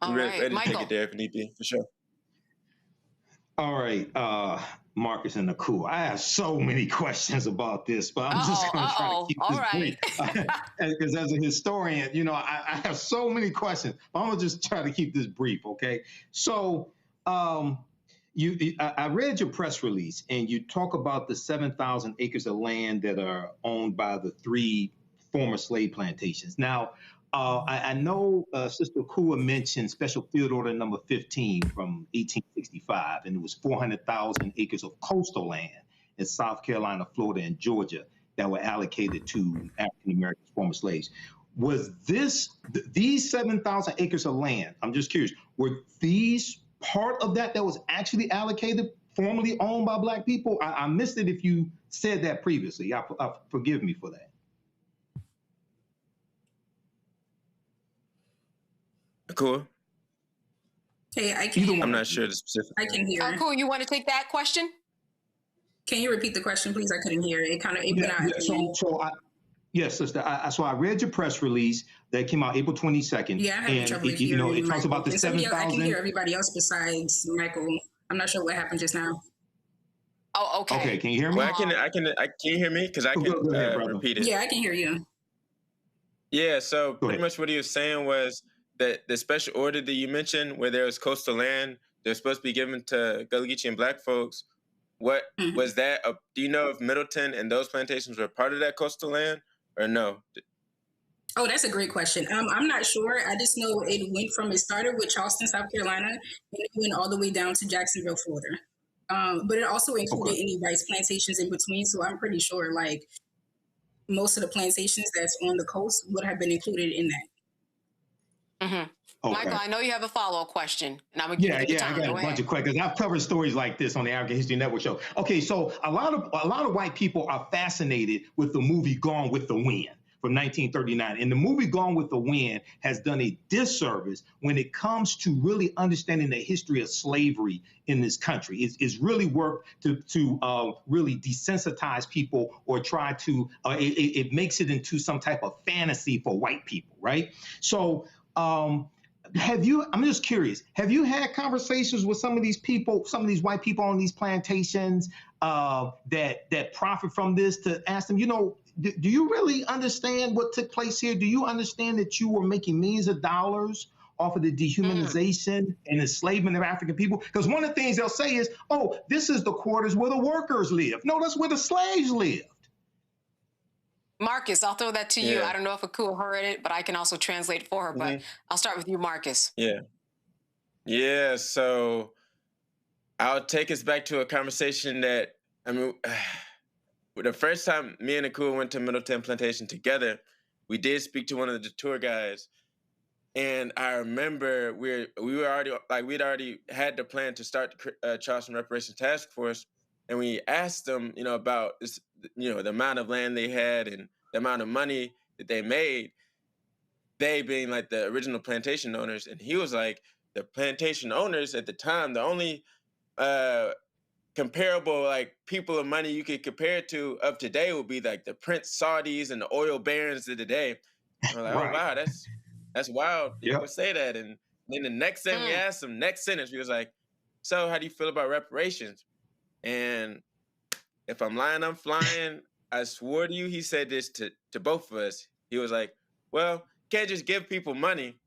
we're ready to take it there if need be, for sure. All right, Marcus and Nicole, I have so many questions about this, but I'm just going to try to keep this brief. Because as a historian, you know, I have so many questions. I'm going to just try to keep this brief, okay? So I read your press release, and you talk about the 7,000 acres of land that are owned by the 3 former slave plantations. Now, I know Sister Kua mentioned Special Field Order number 15 from 1865, and it was 400,000 acres of coastal land in South Carolina, Florida, and Georgia that were allocated to African American former slaves. Was these 7,000 acres of land, I'm just curious, were these part of that was actually allocated, formerly owned by Black people? I missed it if you said that previously. Forgive me for that. Cool. Hey, I can. I'm not sure the specific. I can hear. Oh, cool. You want to take that question? Can you repeat the question, please? I couldn't hear it. It kind of Yes, sister. So I read your press release that came out April 22nd. Yeah, I had trouble hearing you know, it talks Michael. about the 7,000. I can hear everybody else besides Michael. I'm not sure what happened just now. Oh, okay. Okay, can you hear me? Well, can you hear me? Because I can repeat it. Yeah, I can hear you. Yeah, so pretty much what he was saying was that the special order that you mentioned, where there was coastal land, they're supposed to be given to Gullah Geechee and Black folks. What was that? Do you know if Middleton and those plantations were part of that coastal land or no? Oh, that's a great question. I'm not sure. I just know it started with Charleston, South Carolina, and it went all the way down to Jacksonville, Florida. But it also included any rice plantations in between. So I'm pretty sure like most of the plantations that's on the coast would have been included in that. Mm-hmm. Okay. Michael, I know you have a follow-up question, and I'm gonna give you the time. I got a bunch of questions. I've covered stories like this on the African History Network show. Okay, so a lot of white people are fascinated with the movie Gone with the Wind from 1939, and the movie Gone with the Wind has done a disservice when it comes to really understanding the history of slavery in this country. It's really worked to really desensitize people or try to. It makes it into some type of fantasy for white people, right? So. I'm just curious, have you had conversations with some of these people, some of these white people on these plantations that profit from this, to ask them, you know, do you really understand what took place here? Do you understand that you were making millions of dollars off of the dehumanization and enslavement of African people? Because one of the things they'll say is, oh, this is the quarters where the workers live. No, that's where the slaves live. Marcus, I'll throw that to you. I don't know if Akua heard it, but I can also translate for her. But I'll start with you, Marcus. Yeah. So I'll take us back to a conversation that, the first time me and Akua went to Middleton Plantation together, we did speak to one of the tour guides. And I remember we'd already had the plan to start the Charleston Reparations Task Force. And we asked them, you know, about this, you know, the amount of land they had and the amount of money that they made, they being like the original plantation owners. And he was like, the plantation owners at the time, the only comparable like people of money you could compare it to of today would be like the Prince Saudis and the oil barons of today. And we're like, oh wow, that's wild. You would say that. And then the next thing we asked him, next sentence, we was like, so how do you feel about reparations? And if I'm lying, I'm flying. I swore to you, he said this to both of us. He was like, well, can't just give people money.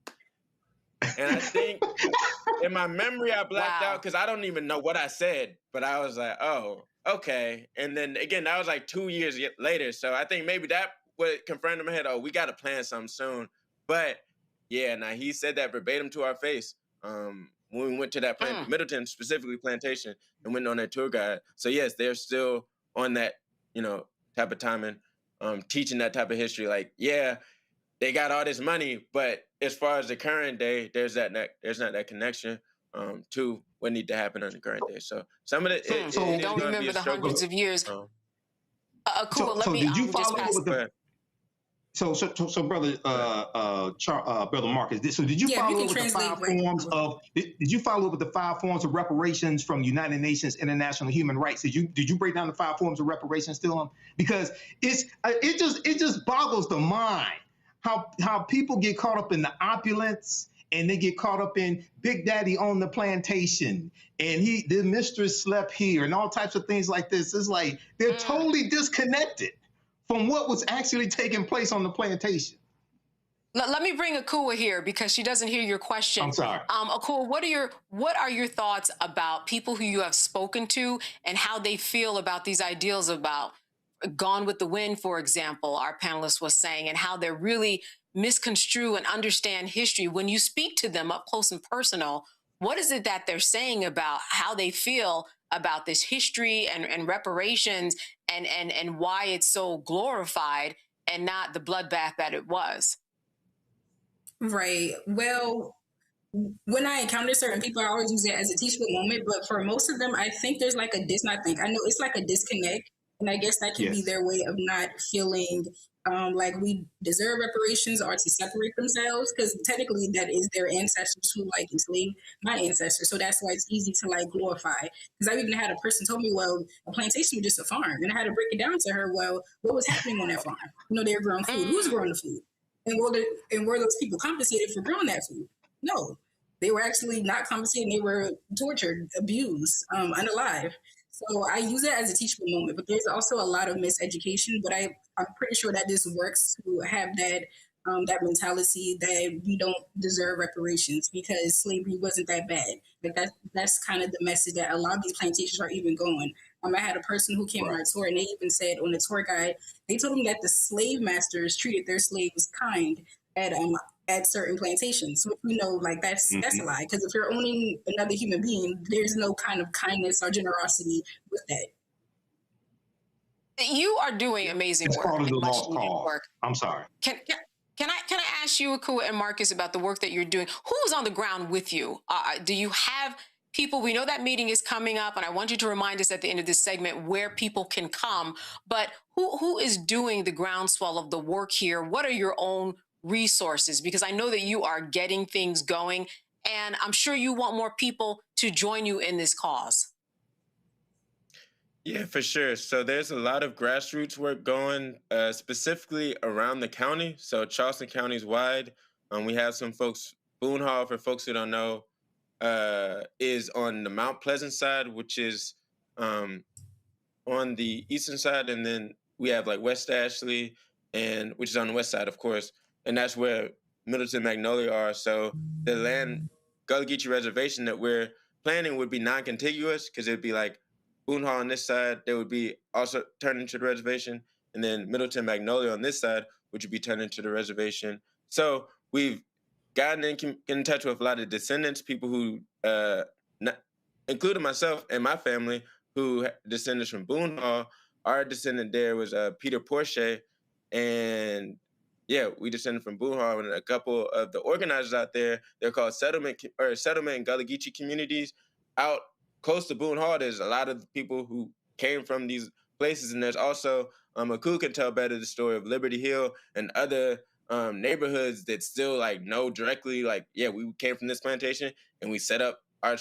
And I think in my memory, I blacked out because I don't even know what I said. But I was like, oh, okay. And then again, that was like 2 years later. So I think maybe that would confirm in my head, oh, we got to plan something soon. But yeah, now he said that verbatim to our face. When we went to that Middleton, specifically plantation, and went on that tour guide. So yes, they're still on that, you know, type of timing, teaching that type of history. Like, yeah, they got all this money, but as far as the current day, there's not that connection. to what need to happen on the current day. So some of it, it So is don't going to be remember a the struggle. hundreds of years. Cool. Let So me did you just follow pass. with the? So brother, brother Marcus, so did you Yeah, follow you up can with the five translate. forms of? Did you follow up with the 5 forms of reparations from the United Nations International Human Rights? Did you break down the 5 forms of reparations still on? Because it just boggles the mind how people get caught up in the opulence and they get caught up in Big Daddy on the plantation and the mistress slept here and all types of things like this. It's like they're totally disconnected from what was actually taking place on the plantation. Let me bring Akua here because she doesn't hear your question. I'm sorry. Akua, what are your thoughts about people who you have spoken to and how they feel about these ideals about Gone with the Wind, for example, our panelist was saying, and how they're really misconstrue and understand history. When you speak to them up close and personal, what is it that they're saying about how they feel about this history and reparations and why it's so glorified and not the bloodbath that it was? Right. Well, when I encounter certain people, I always use it as a teachable moment. But for most of them, I think there's like a I know it's like a disconnect. And I guess that can be their way of not feeling like we deserve reparations or to separate themselves. Because technically that is their ancestors who like enslaved my ancestors. So that's why it's easy to like glorify. Because I've even had a person tell me, well, a plantation was just a farm. And I had to break it down to her, well, what was happening on that farm? You know, they were growing food. Who's growing the food? And were those people compensated for growing that food? No, they were actually not compensated. They were tortured, abused, unalive. So I use it as a teachable moment, but there's also a lot of miseducation. But I'm pretty sure that this works to have that mentality that we don't deserve reparations because slavery wasn't that bad. Like that's kind of the message that a lot of these plantations are even going. I had a person who came on a tour and they even said on the tour guide, they told them that the slave masters treated their slaves kind at certain plantations. So we know like that's a lie. Because if you're owning another human being, there's no kind of kindness or generosity with that. You are doing amazing work. Part of the lost cause. I'm sorry. Can I ask you, Akua and Marcus, about the work that you're doing? Who's on the ground with you? Do you have people? We know that meeting is coming up, and I want you to remind us at the end of this segment where people can come. But who is doing the groundswell of the work here? What are your own resources? Because I know that you are getting things going, and I'm sure you want more people to join you in this cause. Yeah, for sure. So there's a lot of grassroots work going specifically around the county. So Charleston County is wide. We have some folks, Boone Hall, for folks who don't know, is on the Mount Pleasant side, which is on the eastern side. And then we have like West Ashley, which is on the west side, of course. And that's where Middleton Magnolia are. So the land, Gullah Geechee Reservation that we're planning would be non-contiguous because it'd be like Boone Hall on this side, they would be also turned into the reservation, and then Middleton Magnolia on this side, which would be turned into the reservation. So we've gotten in touch with a lot of descendants, people who, including myself and my family, who descendants from Boone Hall. Our descendant there was Peter Porche, and yeah, we descended from Boone Hall, and a couple of the organizers out there, they're called settlement and Gullah Geechee communities out close to Boone Hall. There's a lot of people who came from these places, and there's also Aku can tell better the story of Liberty Hill and other neighborhoods that still like know directly, like, yeah, we came from this plantation and we set up our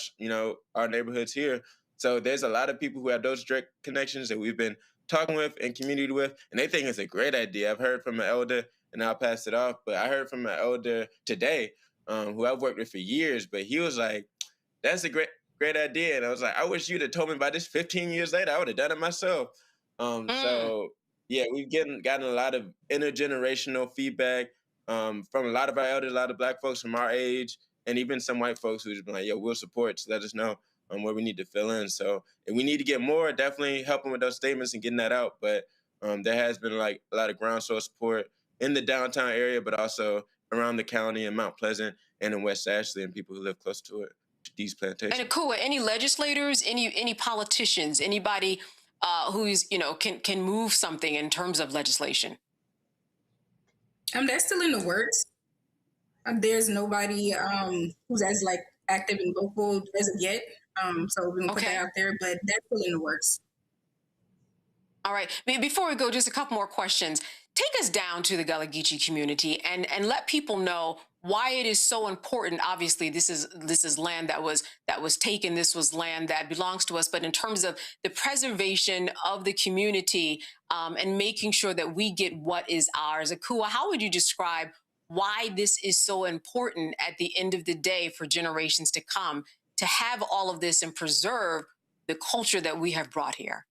neighborhoods here. So there's a lot of people who have those direct connections that we've been talking with and community with, and they think it's a great idea. I've heard from an elder, and I'll pass it off, but I heard from an elder today who I've worked with for years, but he was like, that's a great idea. And I was like, I wish you'd have told me about this 15 years later. I would have done it myself. So yeah, we've gotten a lot of intergenerational feedback from a lot of our elders, a lot of Black folks from our age, and even some white folks who's been like, yeah, we'll support. So let us know where we need to fill in. So if we need to get more, definitely helping with those statements and getting that out. But there has been like a lot of groundswell support in the downtown area, but also around the county and Mount Pleasant and in West Ashley and people who live close to it. These plantations. And Akua, any legislators, any politicians, anybody who's can move something in terms of legislation? That's still in the works. There's nobody who's as like active and vocal as of yet. So we're going to put that out there, but that's still in the works. All right. Before we go, just a couple more questions. Take us down to the Gullah Geechee community and let people know why it is so important. Obviously, this is land that was taken. This was land that belongs to us. But in terms of the preservation of the community and making sure that we get what is ours, Akua, how would you describe why this is so important at the end of the day for generations to come to have all of this and preserve the culture that we have brought here?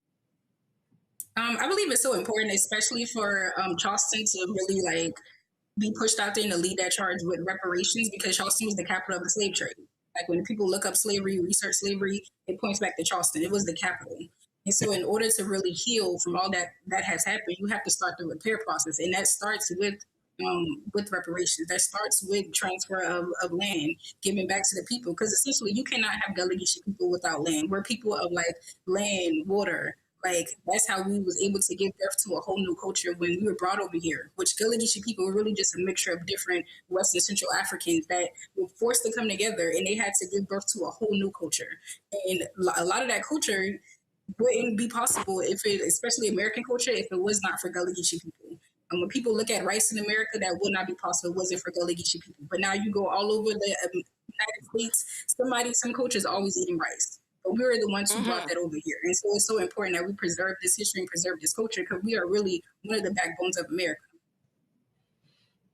I believe it's so important, especially for Charleston to really be pushed out there and to lead that charge with reparations, because Charleston was the capital of the slave trade. Like when people look up slavery, research slavery, it points back to Charleston. It was the capital. And so in order to really heal from all that has happened, you have to start the repair process. And that starts with reparations. That starts with transfer of land, giving back to the people. Because essentially you cannot have Gullah Geechee people without land. We're people of land, water. That's how we was able to give birth to a whole new culture when we were brought over here, which Gullah Geechee people were really just a mixture of different West and Central Africans that were forced to come together, and they had to give birth to a whole new culture. And a lot of that culture wouldn't be possible especially American culture, if it was not for Gullah Geechee people. And when people look at rice in America, that would not be possible if it wasn't for Gullah Geechee people. But now you go all over the United States, some cultures are always eating rice. But we were the ones who brought that over here. And so it's so important that we preserve this history and preserve this culture, because we are really one of the backbones of America.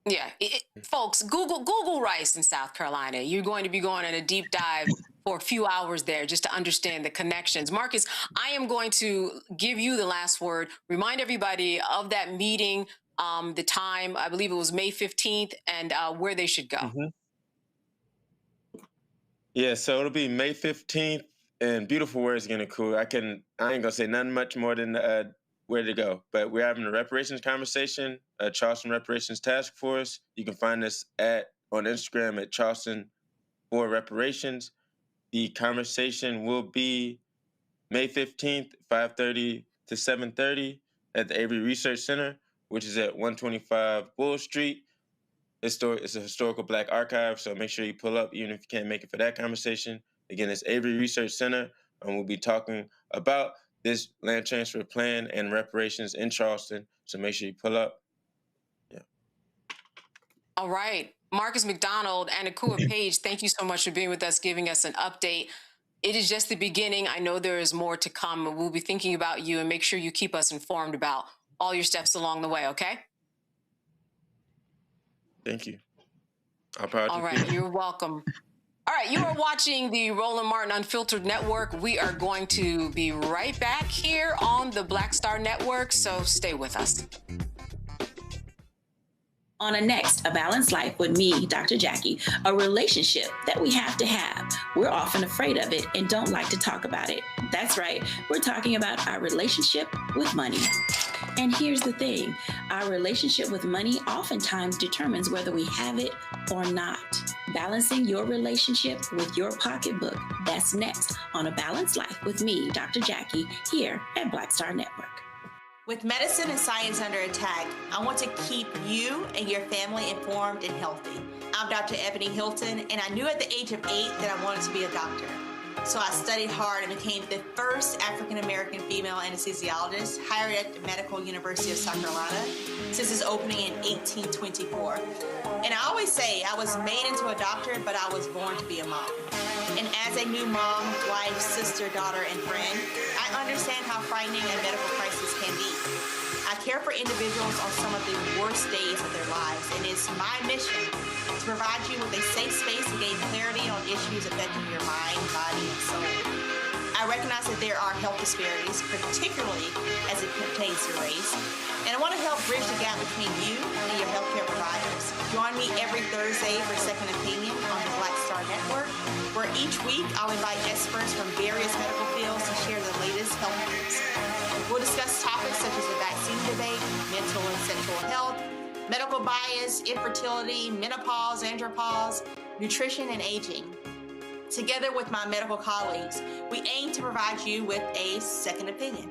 Yeah, folks, Google rice in South Carolina. You're going to be going on a deep dive for a few hours there just to understand the connections. Marcus, I am going to give you the last word. Remind everybody of that meeting, the time, I believe it was May 15th, and where they should go. Yeah, so it'll be May 15th. And beautiful words again, cool. I ain't gonna say nothing much more than where to go. But we're having a reparations conversation, Charleston Reparations Task Force. You can find us on Instagram at Charleston for Reparations. The conversation will be May 15th, 5:30 to 7:30 at the Avery Research Center, which is at 125 Bull Street. It's a historical Black archive, so make sure you pull up, even if you can't make it for that conversation. Again, it's Avery Research Center, and we'll be talking about this land transfer plan and reparations in Charleston. So make sure you pull up. Yeah. All right. Marcus McDonald and Akua Page, thank you so much for being with us, giving us an update. It is just the beginning. I know there is more to come. We'll be thinking about you, and make sure you keep us informed about all your steps along the way, okay? Thank you. All right. You're welcome. All right, you are watching the Roland Martin Unfiltered Network. We are going to be right back here on the Black Star Network, so stay with us. On a Balanced Life with me, Dr. Jackie, a relationship that we have to have. We're often afraid of it and don't like to talk about it. That's right, we're talking about our relationship with money. And here's the thing, our relationship with money oftentimes determines whether we have it or not. Balancing your relationship with your pocketbook. That's next on A Balanced Life with me, Dr. Jackie, here at Black Star Network. With medicine and science under attack, I want to keep you and your family informed and healthy. I'm Dr. Ebony Hilton, and I knew at the age of 8 that I wanted to be a doctor. So I studied hard and became the first African-American female anesthesiologist hired at the Medical University of South Carolina since its opening in 1824. And I always say I was made into a doctor, but I was born to be a mom. And as a new mom, wife, sister, daughter, and friend, I understand how frightening a medical crisis can be. I care for individuals on some of the worst days of their lives, and it's my mission to provide you with a safe space to gain clarity on issues affecting your mind, body, and soul. I recognize that there are health disparities, particularly as it pertains to race, and I want to help bridge the gap between you and your healthcare providers. Join me every Thursday for Second Opinion on the Black Star Network, where each week I'll invite experts from various medical fields to share the latest health news. We'll discuss topics such as the vaccine debate, mental and sexual health, medical bias, infertility, menopause, andropause, nutrition, and aging. Together with my medical colleagues, we aim to provide you with a second opinion.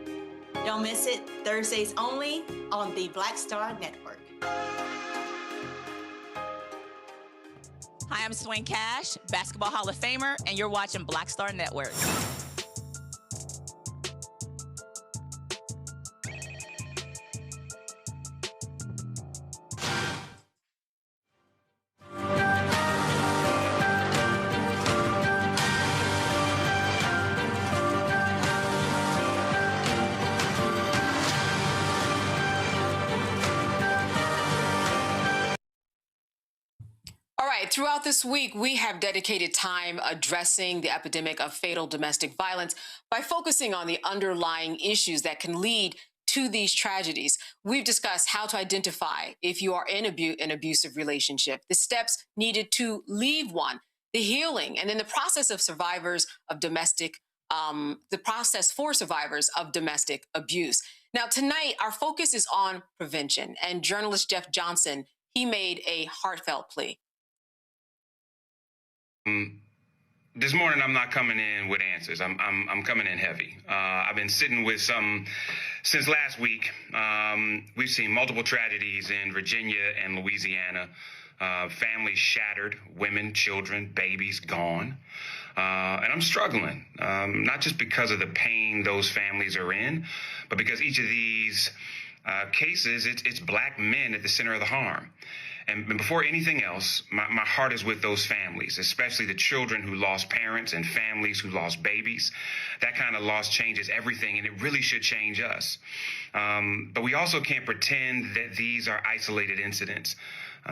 Don't miss it, Thursdays only on the Black Star Network. Hi, I'm Swing Cash, Basketball Hall of Famer, and you're watching Black Star Network. All right, throughout this week, we have dedicated time addressing the epidemic of fatal domestic violence by focusing on the underlying issues that can lead to these tragedies. We've discussed how to identify if you are in an abusive relationship, the steps needed to leave one, the healing, and then the process of survivors of domestic, the process for survivors of domestic abuse. Now, tonight, our focus is on prevention, and journalist Jeff Johnson, he made a heartfelt plea. This morning, I'm not coming in with answers. I'm coming in heavy. I've been sitting with some since last week. We've seen multiple tragedies in Virginia and Louisiana. Families shattered, women, children, babies gone. And I'm struggling, not just because of the pain those families are in, but because each of these cases, it's Black men at the center of the harm. And before anything else, my heart is with those families, especially the children who lost parents and families who lost babies. That kind of loss changes everything, and it really should change us. But we also can't pretend that these are isolated incidents.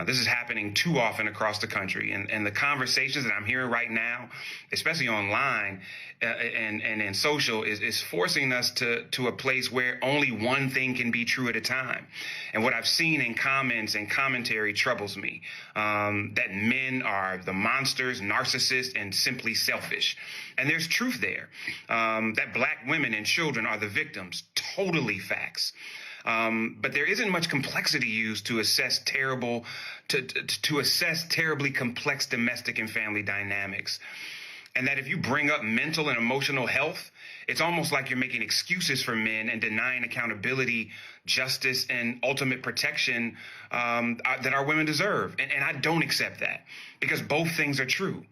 This is happening too often across the country. And the conversations that I'm hearing right now, especially online and in social, is forcing us to a place where only one thing can be true at a time. And what I've seen in comments and commentary troubles me, that men are the monsters, narcissists, and simply selfish. And there's truth there, that Black women and children are the victims. Totally facts. But there isn't much complexity used to assess terribly complex domestic and family dynamics. And that if you bring up mental and emotional health, it's almost like you're making excuses for men and denying accountability, justice, and ultimate protection that our women deserve. And I don't accept that, because both things are true.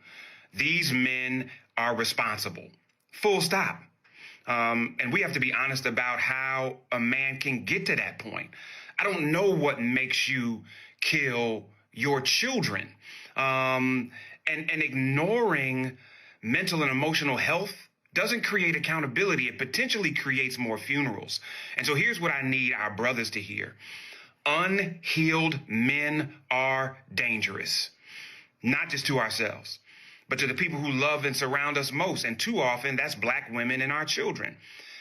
These men are responsible. Full stop. And we have to be honest about how a man can get to that point. I don't know what makes you kill your children. And ignoring mental and emotional health doesn't create accountability. It potentially creates more funerals. And so here's what I need our brothers to hear. Unhealed men are dangerous, not just to ourselves, but to the people who love and surround us most. And too often, that's Black women and our children.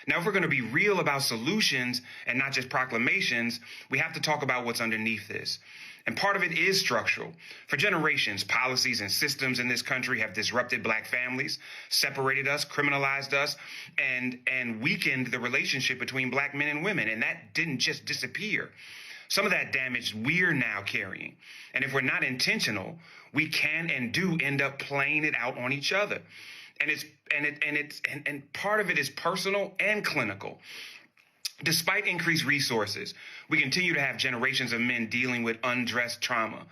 Now, if we're going to be real about solutions and not just proclamations, we have to talk about what's underneath this. And part of it is structural. For generations, policies and systems in this country have disrupted Black families, separated us, criminalized us, and weakened the relationship between Black men and women. And that didn't just disappear. Some of that damage we're now carrying. And if we're not intentional, we can and do end up playing it out on each other. And part of it is personal and clinical. Despite increased resources, we continue to have generations of men dealing with undressed trauma,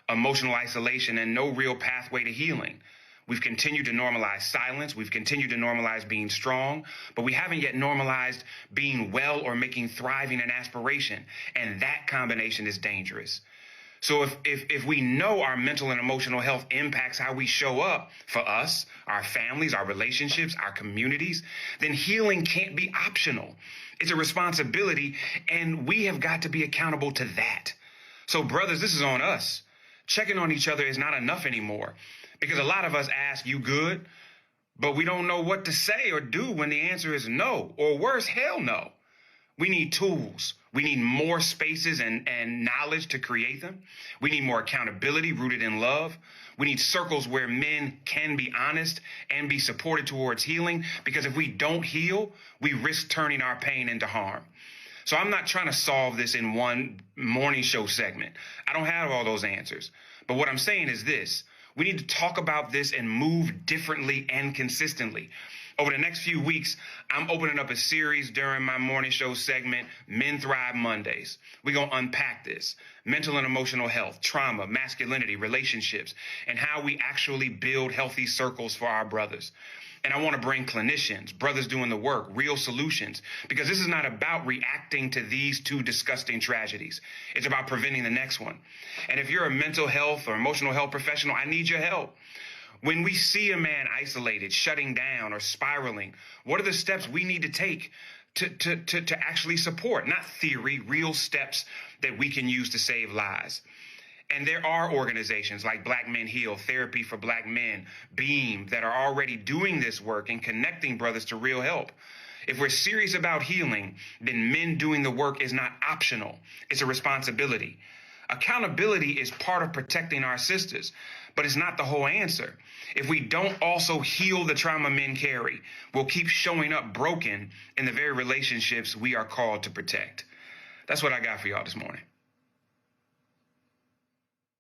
emotional isolation, and no real pathway to healing. We've continued to normalize silence. We've continued to normalize being strong, but we haven't yet normalized being well or making thriving an aspiration. And that combination is dangerous. So if we know our mental and emotional health impacts how we show up for us, our families, our relationships, our communities, then healing can't be optional. It's a responsibility, and we have got to be accountable to that. So brothers, this is on us. Checking on each other is not enough anymore, because a lot of us ask, you good? But we don't know what to say or do when the answer is no, or worse, hell no. We need tools. We need more spaces and knowledge to create them. We need more accountability rooted in love. We need circles where men can be honest and be supported towards healing, because if we don't heal, we risk turning our pain into harm. So I'm not trying to solve this in one morning show segment. I don't have all those answers. But what I'm saying is this: we need to talk about this and move differently and consistently. Over the next few weeks, I'm opening up a series during my morning show segment, Men Thrive Mondays. We're going to unpack this: mental and emotional health, trauma, masculinity, relationships, and how we actually build healthy circles for our brothers. And I want to bring clinicians, brothers doing the work, real solutions, because this is not about reacting to these two disgusting tragedies. It's about preventing the next one. And if you're a mental health or emotional health professional, I need your help. When we see a man isolated, shutting down, or spiraling, what are the steps we need to take to actually support? Not theory, real steps that we can use to save lives. And there are organizations like Black Men Heal, Therapy for Black Men, BEAM, that are already doing this work and connecting brothers to real help. If we're serious about healing, then men doing the work is not optional. It's a responsibility. Accountability is part of protecting our sisters, but it's not the whole answer. If we don't also heal the trauma men carry, we'll keep showing up broken in the very relationships we are called to protect. That's what I got for y'all this morning.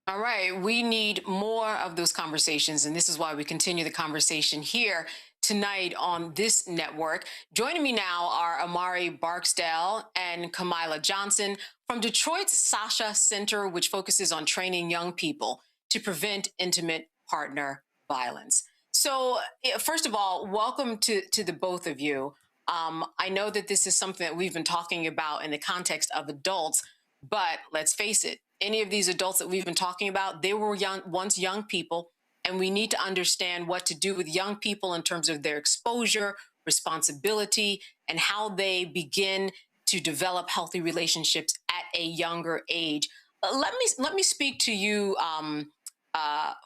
All right, we need more of those conversations, and this is why we continue the conversation here tonight on this network. Joining me now are Amari Barksdale and Kamila Johnson from Detroit's Sasha Center, which focuses on training young people to prevent intimate partner violence. So first of all, welcome to the both of you. I know that this is something that we've been talking about in the context of adults, but let's face it, any of these adults that we've been talking about, they were once young people, and we need to understand what to do with young people in terms of their exposure, responsibility, and how they begin to develop healthy relationships at a younger age. Let me speak to you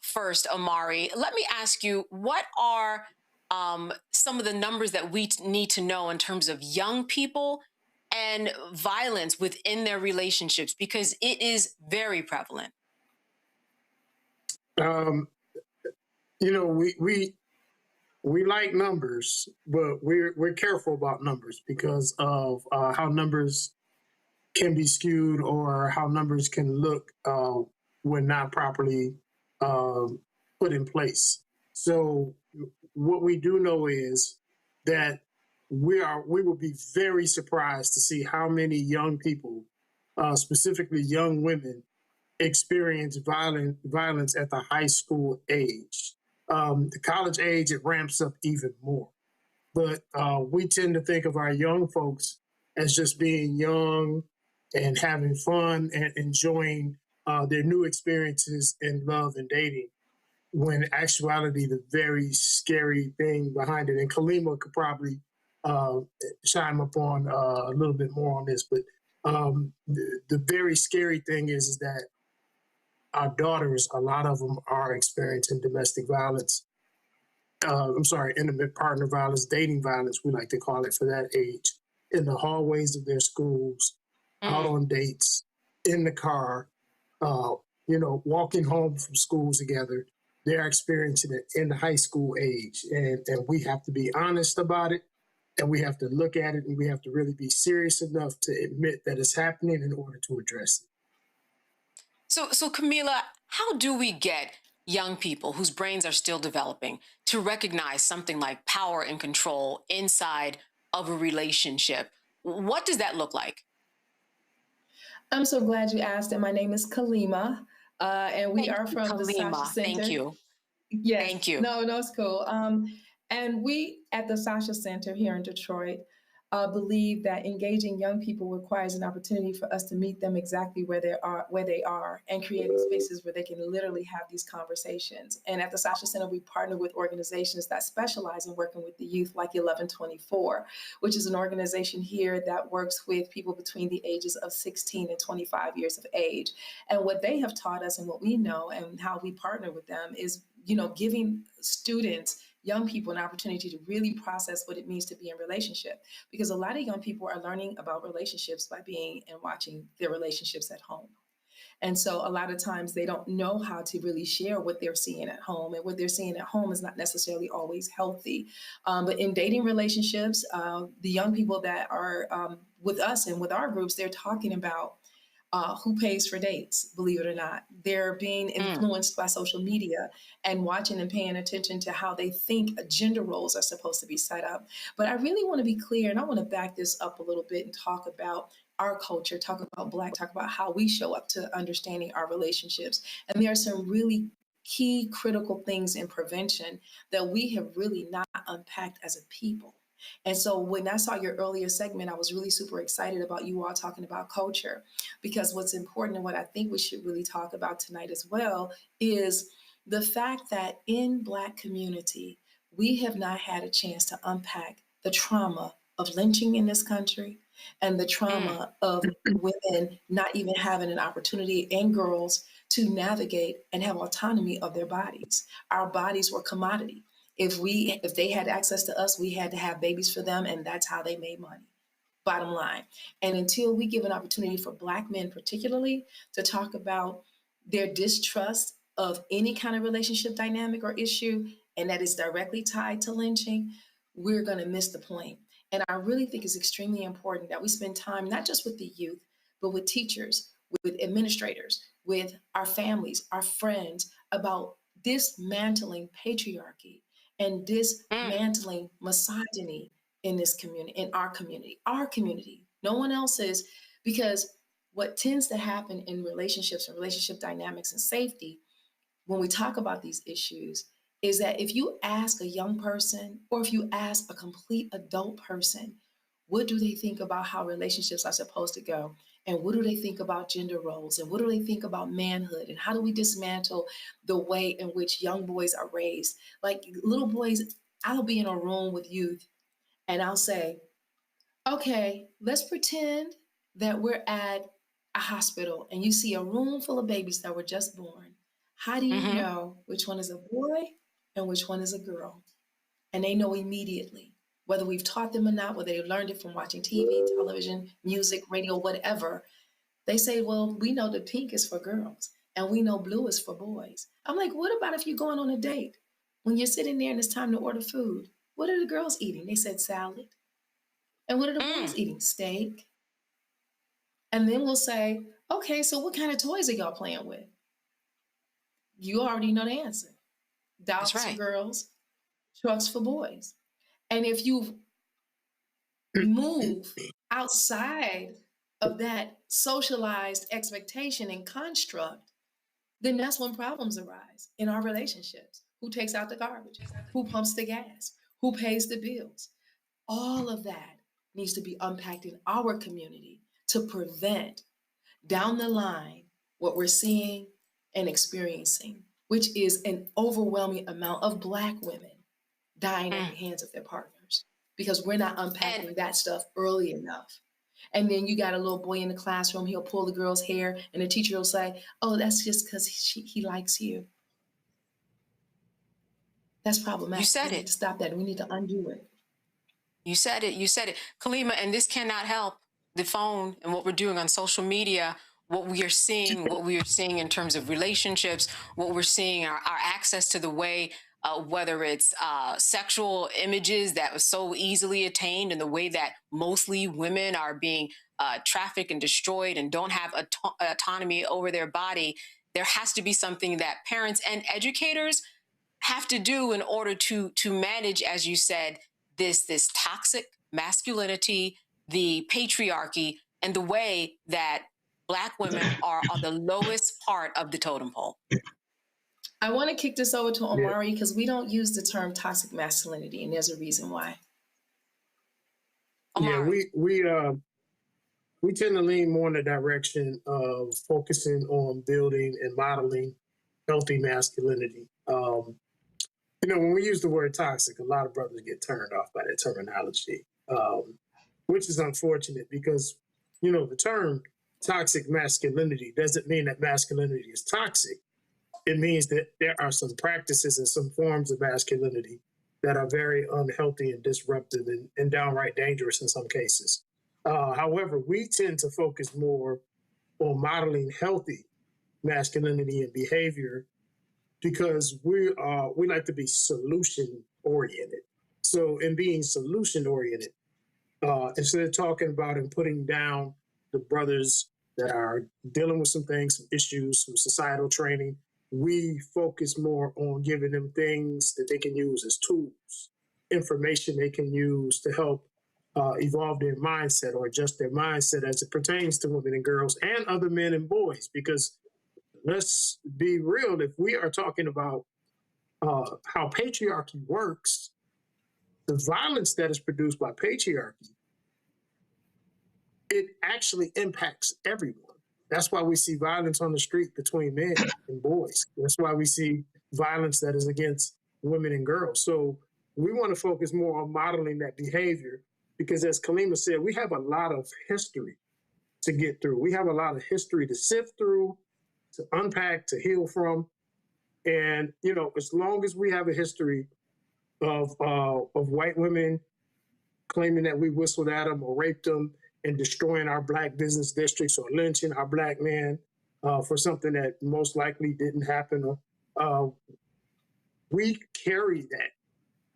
first, Amari. Let me ask you, what are some of the numbers that we need to know in terms of young people and violence within their relationships, because it is very prevalent? You know, we like numbers, but we're careful about numbers because of how numbers can be skewed or how numbers can look when not properly put in place. So what we do know is that we will be very surprised to see how many young people, specifically young women, experience violence at the high school age. The college age, it ramps up even more. But we tend to think of our young folks as just being young and having fun and enjoying their new experiences in love and dating, when in actuality, the very scary thing behind it, and Kalima could probably chime up on a little bit more on this, but the very scary thing is that our daughters, a lot of them are experiencing domestic violence. Intimate partner violence, dating violence, we like to call it for that age, in the hallways of their schools, out on dates, in the car, walking home from school together. They're experiencing it in the high school age. And we have to be honest about it, and we have to look at it, and we have to really be serious enough to admit that it's happening in order to address it. So Kamila, how do we get young people whose brains are still developing to recognize something like power and control inside of a relationship? What does that look like? I'm so glad you asked, and my name is Kalima, and we are from the Sasha Center. Thank you. Yes. Thank you. No, it's cool. And we at the Sasha Center here in Detroit believe that engaging young people requires an opportunity for us to meet them exactly where they are, and creating spaces where they can literally have these conversations. And at the Sasha Center, we partner with organizations that specialize in working with the youth, like 1124, which is an organization here that works with people between the ages of 16 and 25 years of age. And what they have taught us, and what we know, and how we partner with them, is giving students, young people, an opportunity to really process what it means to be in relationship. Because a lot of young people are learning about relationships by being and watching their relationships at home. And so a lot of times they don't know how to really share what they're seeing at home, and what they're seeing at home is not necessarily always healthy. But in dating relationships, the young people that are with us and with our groups, they're talking about who pays for dates, believe it or not. They're being influenced by social media and watching and paying attention to how they think gender roles are supposed to be set up. But I really want to be clear, and I want to back this up a little bit and talk about our culture, talk about Black, talk about how we show up to understanding our relationships. And there are some really key critical things in prevention that we have really not unpacked as a people. And so when I saw your earlier segment, I was really super excited about you all talking about culture, because what's important and what I think we should really talk about tonight as well is the fact that in Black community, we have not had a chance to unpack the trauma of lynching in this country and the trauma of women not even having an opportunity, and girls, to navigate and have autonomy of their bodies. Our bodies were commodity. If they had access to us, we had to have babies for them, and that's how they made money. Bottom line. And until we give an opportunity for Black men particularly to talk about their distrust of any kind of relationship dynamic or issue, and that is directly tied to lynching, we're going to miss the point. And I really think it's extremely important that we spend time not just with the youth, but with teachers, with administrators, with our families, our friends, about dismantling patriarchy and dismantling misogyny in this community, in our community, no one else's. Because what tends to happen in relationships and relationship dynamics and safety, when we talk about these issues, is that if you ask a young person, or if you ask a complete adult person, what do they think about how relationships are supposed to go? And what do they think about gender roles? And what do they think about manhood? And how do we dismantle the way in which young boys are raised? Like little boys, I'll be in a room with youth and I'll say, okay, let's pretend that we're at a hospital and you see a room full of babies that were just born. How do you know which one is a boy and which one is a girl? And they know immediately, whether we've taught them or not, whether they've learned it from watching TV, television, music, radio, whatever. They say, well, we know the pink is for girls and we know blue is for boys. I'm like, what about if you're going on a date? When you're sitting there and it's time to order food, what are the girls eating? They said salad. And what are the boys eating? Steak. And then we'll say, okay, so what kind of toys are y'all playing with? You already know the answer. Dolls for girls, trucks for boys. And if you move outside of that socialized expectation and construct, then that's when problems arise in our relationships. Who takes out the garbage? Who pumps the gas? Who pays the bills? All of that needs to be unpacked in our community to prevent down the line what we're seeing and experiencing, which is an overwhelming amount of Black women dying at the hands of their partners, because we're not unpacking that stuff early enough. And then you got a little boy in the classroom, he'll pull the girl's hair and the teacher will say, oh, that's just because he likes you. That's problematic. You said we need to stop that. We need to undo it. You said it. You said it. Kalima, and this cannot help the phone and what we're doing on social media, what we are seeing in terms of relationships, what we're seeing, our access to the way, whether it's sexual images that was so easily attained, and the way that mostly women are being trafficked and destroyed and don't have autonomy over their body. There has to be something that parents and educators have to do in order to manage, as you said, this toxic masculinity, the patriarchy, and the way that Black women are on the lowest part of the totem pole. I want to kick this over to Omari because we don't use the term toxic masculinity, and there's a reason why. Omari. Yeah, we tend to lean more in the direction of focusing on building and modeling healthy masculinity. When we use the word toxic, a lot of brothers get turned off by that terminology, which is unfortunate because, the term toxic masculinity doesn't mean that masculinity is toxic. It means that there are some practices and some forms of masculinity that are very unhealthy and disruptive and downright dangerous in some cases. However, we tend to focus more on modeling healthy masculinity and behavior because we like to be solution oriented. So in being solution oriented, instead of talking about and putting down the brother's that are dealing with some things, some issues, some societal training. We focus more on giving them things that they can use as tools, information they can use to help evolve their mindset or adjust their mindset as it pertains to women and girls and other men and boys. Because let's be real, if we are talking about how patriarchy works, the violence that is produced by patriarchy, it actually impacts everyone. That's why we see violence on the street between men and boys. That's why we see violence that is against women and girls. So we want to focus more on modeling that behavior because, as Kalima said, we have a lot of history to get through. We have a lot of history to sift through, to unpack, to heal from. And, you know, as long as we have a history of white women claiming that we whistled at them or raped them and destroying our Black business districts or lynching our Black men for something that most likely didn't happen, we carry that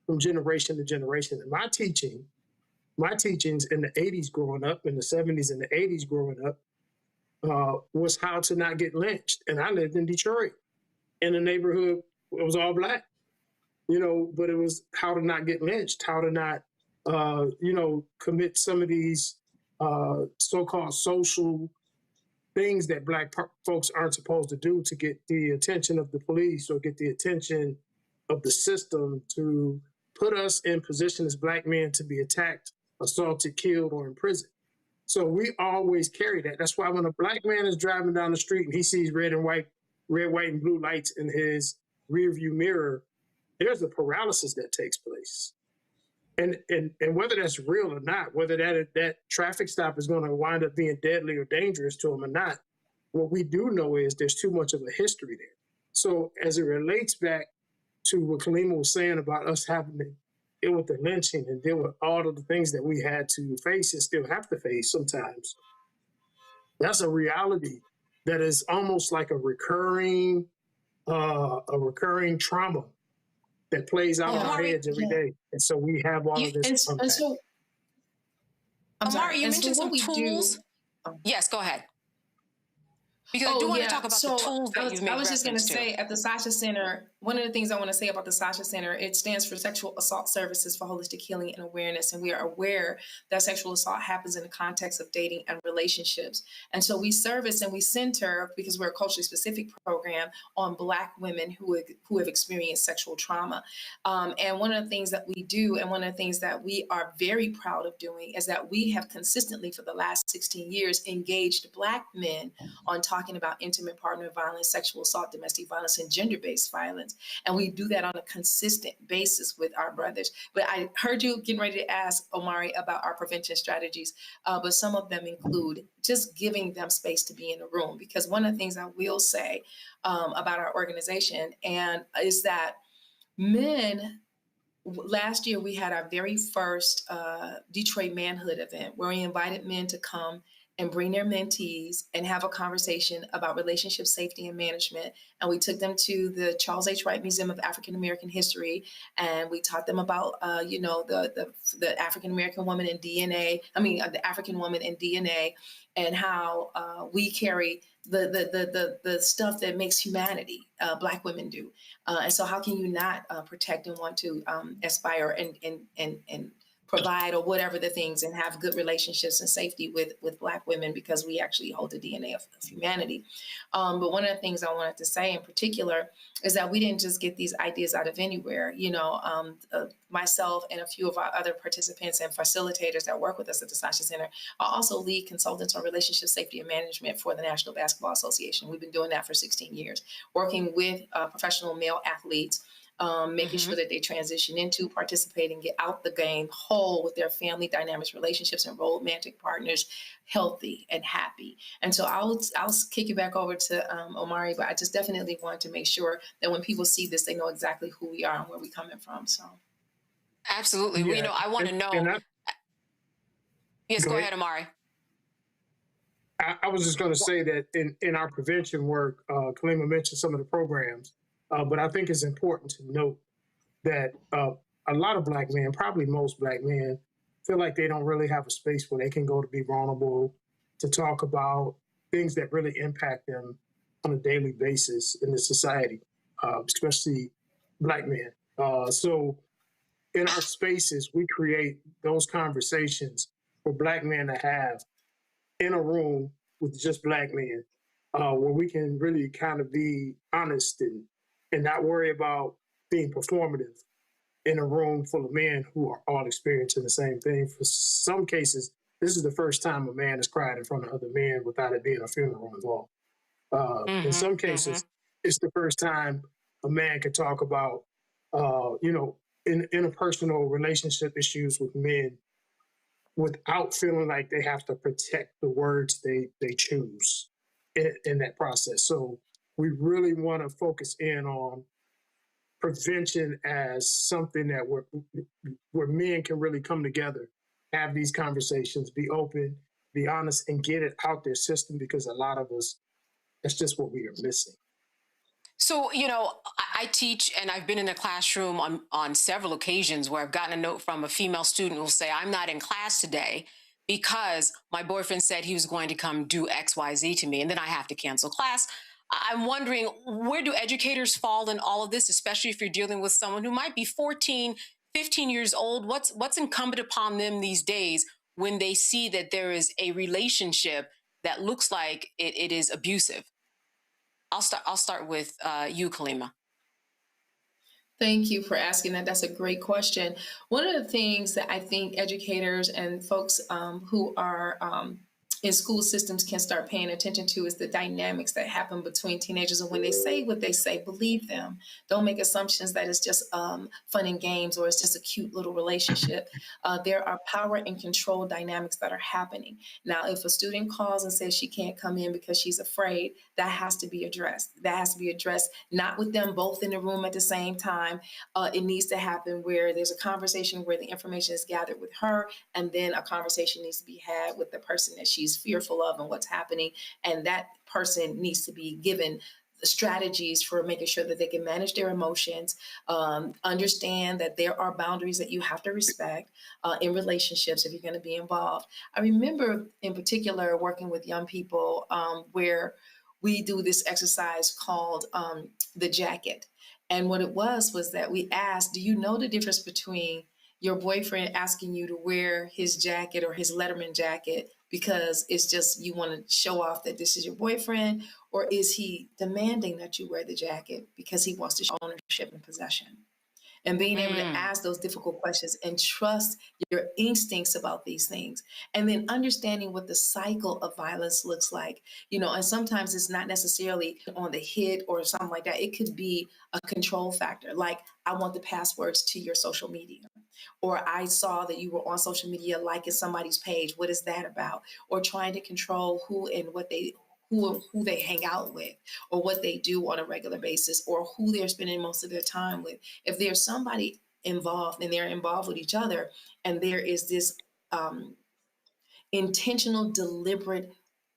from generation to generation. And my teachings in the 80s growing up, in the 70s and the 80s growing up, was how to not get lynched. And I lived in Detroit in a neighborhood, it was all Black, you know, but it was how to not get lynched, how to not, you know, commit some of these so-called social things that Black folks aren't supposed to do to get the attention of the police or get the attention of the system to put us in position as Black men to be attacked, assaulted, killed, or imprisoned. So we always carry that. That's why when a Black man is driving down the street and he sees red, white, and blue lights in his rearview mirror, there's a paralysis that takes place. And whether that's real or not, whether that traffic stop is going to wind up being deadly or dangerous to him or not, what we do know is there's too much of a history there. So as it relates back to what Kalima was saying about us having to deal with the lynching and deal with all of the things that we had to face and still have to face sometimes, that's a reality that is almost like a recurring trauma that plays out in our heads every day. And so we have all of this. Amari, you mentioned some tools. Yes, go ahead. Because I do want to talk about the tools that you've made. I was just going to reference say at the Sasha Center, one of the things I want to say about the Sasha Center, it stands for Sexual Assault Services for Holistic Healing and Awareness. And we are aware that sexual assault happens in the context of dating and relationships. And so we service and we center, because we're a culturally specific program, on Black women who have experienced sexual trauma. And one of the things that we do, and one of the things that we are very proud of doing, is that we have consistently for the last 16 years engaged Black men on talking about intimate partner violence, sexual assault, domestic violence, and gender-based violence. And we do that on a consistent basis with our brothers. But I heard you getting ready to ask, Omari, about our prevention strategies, but some of them include just giving them space to be in the room. Because one of the things I will say about our organization is that men, last year we had our very first Detroit Manhood event where we invited men to come and bring their mentees and have a conversation about relationship safety and management. And we took them to the Charles H. Wright Museum of African American History, and we taught them about, the African American woman in DNA. The African woman in DNA, and how we carry the stuff that makes humanity. Black women do, and so how can you not protect and want to aspire and provide or whatever the things and have good relationships and safety with Black women, because we actually hold the DNA of humanity. But one of the things I wanted to say in particular is that we didn't just get these ideas out of anywhere. Myself and a few of our other participants and facilitators that work with us at the Sasha Center are also lead consultants on relationship safety and management for the National Basketball Association. We've been doing that for 16 years, working with professional male athletes, making sure that they transition into, participating, get out the game whole with their family dynamics, relationships, and romantic partners, healthy and happy. And so I'll kick you back over to Omari, but I just definitely want to make sure that when people see this, they know exactly who we are and where we're coming from. So, absolutely. Yeah. I want to know. Yes, go ahead, Amari. I was just going to say that in our prevention work, Kalima mentioned some of the programs. But I think it's important to note that a lot of Black men, probably most Black men, feel like they don't really have a space where they can go to be vulnerable, to talk about things that really impact them on a daily basis in the society, especially Black men. So in our spaces, we create those conversations for Black men to have in a room with just Black men, where we can really kind of be honest and not worry about being performative in a room full of men who are all experiencing the same thing. For some cases, this is the first time a man has cried in front of other men without it being a funeral involved. In some cases, it's the first time a man can talk about, interpersonal relationship issues with men without feeling like they have to protect the words they choose in that process. So we really want to focus in on prevention as something that where men can really come together, have these conversations, be open, be honest, and get it out their system, because a lot of us, that's just what we are missing. So, I teach, and I've been in a classroom on several occasions where I've gotten a note from a female student who will say, I'm not in class today because my boyfriend said he was going to come do X, Y, Z to me, and then I have to cancel class. I'm wondering, where do educators fall in all of this, especially if you're dealing with someone who might be 14, 15 years old? What's incumbent upon them these days when they see that there is a relationship that looks like it is abusive? I'll start with you, Kalima. Thank you for asking that. That's a great question. One of the things that I think educators and folks who are in school systems can start paying attention to is the dynamics that happen between teenagers. And when they say what they say, believe them. Don't make assumptions that it's just fun and games or it's just a cute little relationship. There are power and control dynamics that are happening. Now, if a student calls and says she can't come in because she's afraid, that has to be addressed. That has to be addressed, not with them both in the room at the same time. It needs to happen where there's a conversation where the information is gathered with her, and then a conversation needs to be had with the person that she's fearful of and what's happening. And that person needs to be given strategies for making sure that they can manage their emotions, understand that there are boundaries that you have to respect in relationships if you're going to be involved. I remember in particular working with young people where we do this exercise called the jacket. And what it was that we asked, do you know the difference between your boyfriend asking you to wear his jacket or his Letterman jacket because it's just you want to show off that this is your boyfriend, or is he demanding that you wear the jacket because he wants to show ownership and possession? And being able to ask those difficult questions and trust your instincts about these things. And then understanding what the cycle of violence looks like. And sometimes it's not necessarily on the hit or something like that. It could be a control factor. Like, I want the passwords to your social media. Or I saw that you were on social media liking somebody's page. What is that about? Or trying to control who and what who they hang out with, or what they do on a regular basis, or who they're spending most of their time with. If there's somebody involved and they're involved with each other, and there is this intentional, deliberate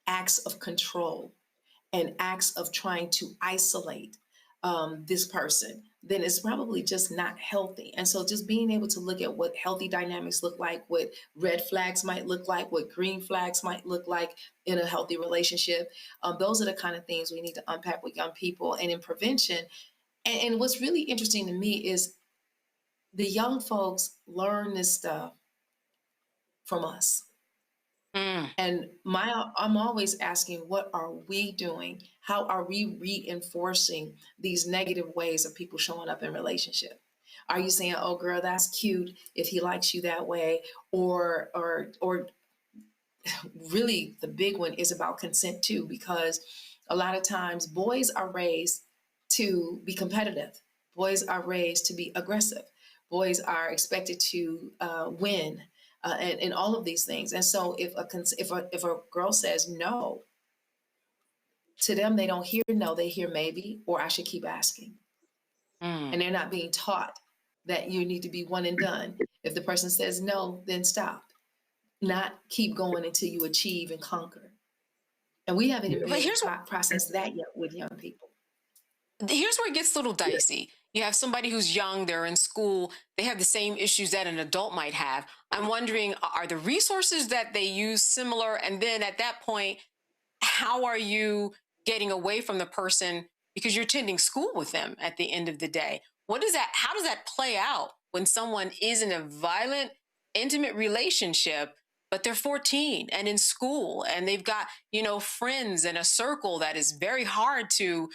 acts of control and acts of trying to isolate this person, then it's probably just not healthy. And so just being able to look at what healthy dynamics look like, what red flags might look like, what green flags might look like in a healthy relationship, those are the kind of things we need to unpack with young people. And in prevention, and what's really interesting to me is the young folks learn this stuff from us. And I'm always asking, what are we doing? How are we reinforcing these negative ways of people showing up in relationship? Are you saying, oh girl, that's cute if he likes you that way? Or really the big one is about consent too, because a lot of times boys are raised to be competitive. Boys are raised to be aggressive. Boys are expected to win. And all of these things. And so if a girl says no, to them, they don't hear no, they hear maybe, or I should keep asking. And they're not being taught that you need to be one and done. If the person says no, then stop. Not keep going until you achieve and conquer. And we haven't even processed that yet with young people. Here's where it gets a little dicey. You have somebody who's young, they're in school, they have the same issues that an adult might have. I'm wondering, are the resources that they use similar? And then at that point, how are you getting away from the person because you're attending school with them at the end of the day? How does that play out when someone is in a violent, intimate relationship, but they're 14 and in school and they've got, friends and a circle that is very hard to,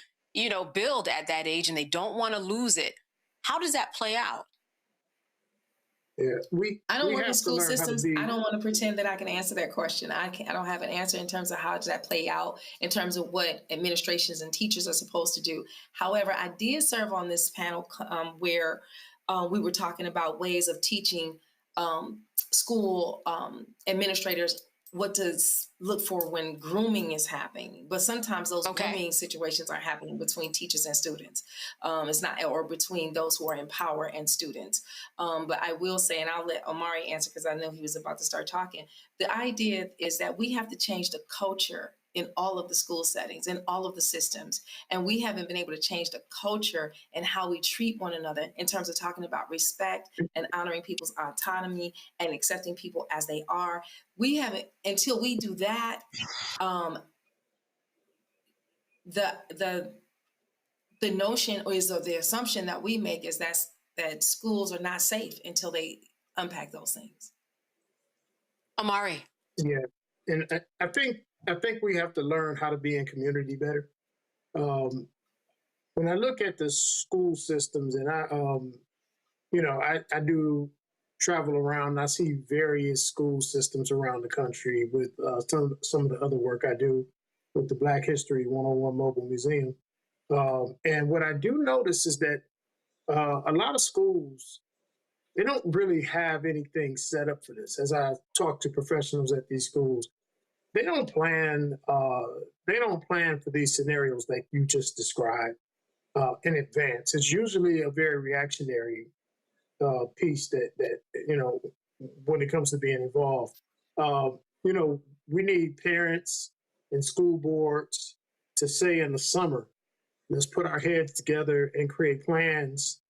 build at that age, and they don't want to lose it? How does that play out? Yeah, I don't work in school systems. I don't want to pretend that I can answer that question. I don't have an answer in terms of how does that play out in terms of what administrations and teachers are supposed to do. However, I did serve on this panel where we were talking about ways of teaching school administrators what to look for when grooming is happening. But sometimes those grooming situations are happening between teachers and students. It's not, or between those who are in power and students. But I will say, and I'll let Omari answer because I know he was about to start talking. The idea is that we have to change the culture in all of the school settings, in all of the systems. And we haven't been able to change the culture and how we treat one another in terms of talking about respect and honoring people's autonomy and accepting people as they are. We haven't, until we do that, the notion or the assumption that we make is that schools are not safe until they unpack those things. Omari. Yeah, and I think we have to learn how to be in community better. When I look at the school systems, and I do travel around, and I see various school systems around the country with some of the other work I do with the Black History 101 Mobile Museum. And what I do notice is that a lot of schools, they don't really have anything set up for this. As I talk to professionals at these schools, they don't plan for these scenarios like you just described in advance. It's usually a very reactionary piece that when it comes to being involved. We need parents and school boards to say in the summer, let's put our heads together and create plans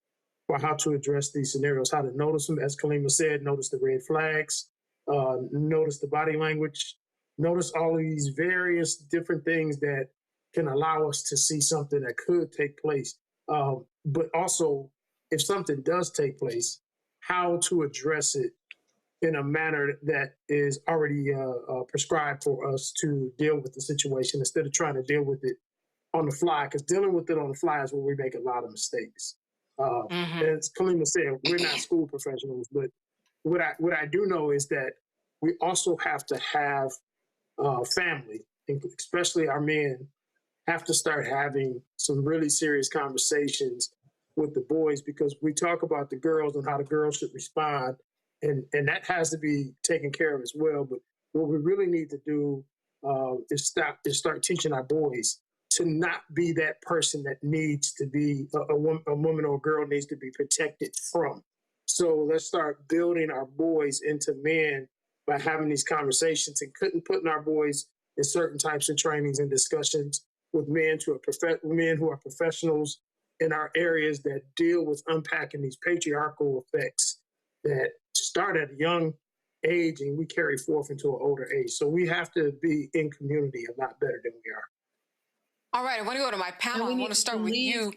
for how to address these scenarios, how to notice them, as Kalima said, notice the red flags, notice the body language, notice all of these various different things that can allow us to see something that could take place. But also, if something does take place, how to address it in a manner that is already prescribed for us to deal with the situation instead of trying to deal with it on the fly, because dealing with it on the fly is where we make a lot of mistakes. As Kalima said, we're not school professionals, but what I do know is that we also have to have family, especially our men, have to start having some really serious conversations with the boys, because we talk about the girls and how the girls should respond, and that has to be taken care of as well. But what we really need to do is start teaching our boys to not be that person that needs to be a woman or a girl needs to be protected from. So let's start building our boys into men by having these conversations and putting our boys in certain types of trainings and discussions with men who are professionals in our areas that deal with unpacking these patriarchal effects that start at a young age and we carry forth into an older age. So we have to be in community a lot better than we are. All right, I want to go to my panel. I want to start with you.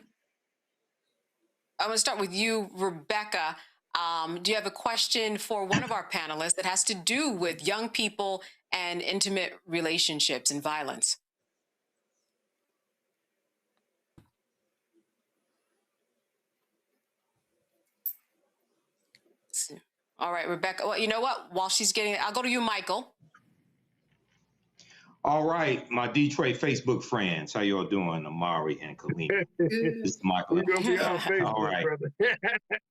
I want to start with you, Rebecca. Do you have a question for one of our panelists that has to do with young people and intimate relationships and violence? All right, Rebecca. Well, you know what? While she's getting it, I'll go to you, Michael. All right, my Detroit Facebook friends, how y'all doing? Amari and Kalima. This is Michael. We're gonna be on Facebook, all right, brother.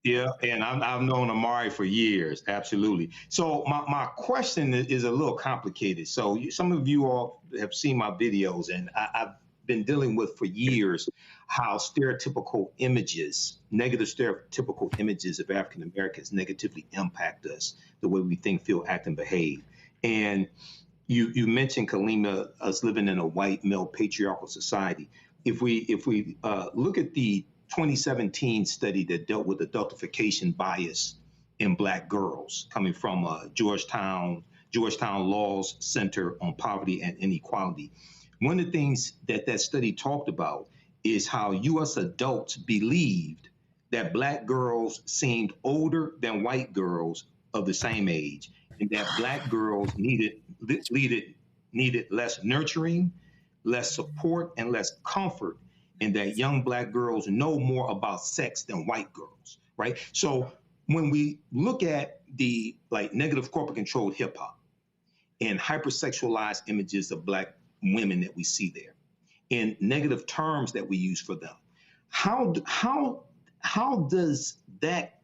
Yeah, and I've known Amari for years, absolutely. So my question is a little complicated. So some of you all have seen my videos, and I've been dealing with for years how negative stereotypical images of African Americans negatively impact us, the way we think, feel, act, and behave. And you mentioned, Kalima, us living in a white male patriarchal society. If we look at the 2017 study that dealt with adultification bias in Black girls, coming from Georgetown Law's Center on Poverty and Inequality, one of the things that that study talked about is how U.S. adults believed that Black girls seemed older than white girls of the same age, and that Black girls needed less nurturing, less support, and less comfort, and that young Black girls know more about sex than white girls, right? So when we look at the like negative corporate controlled hip hop and hypersexualized images of Black women that we see there, and negative terms that we use for them, how does that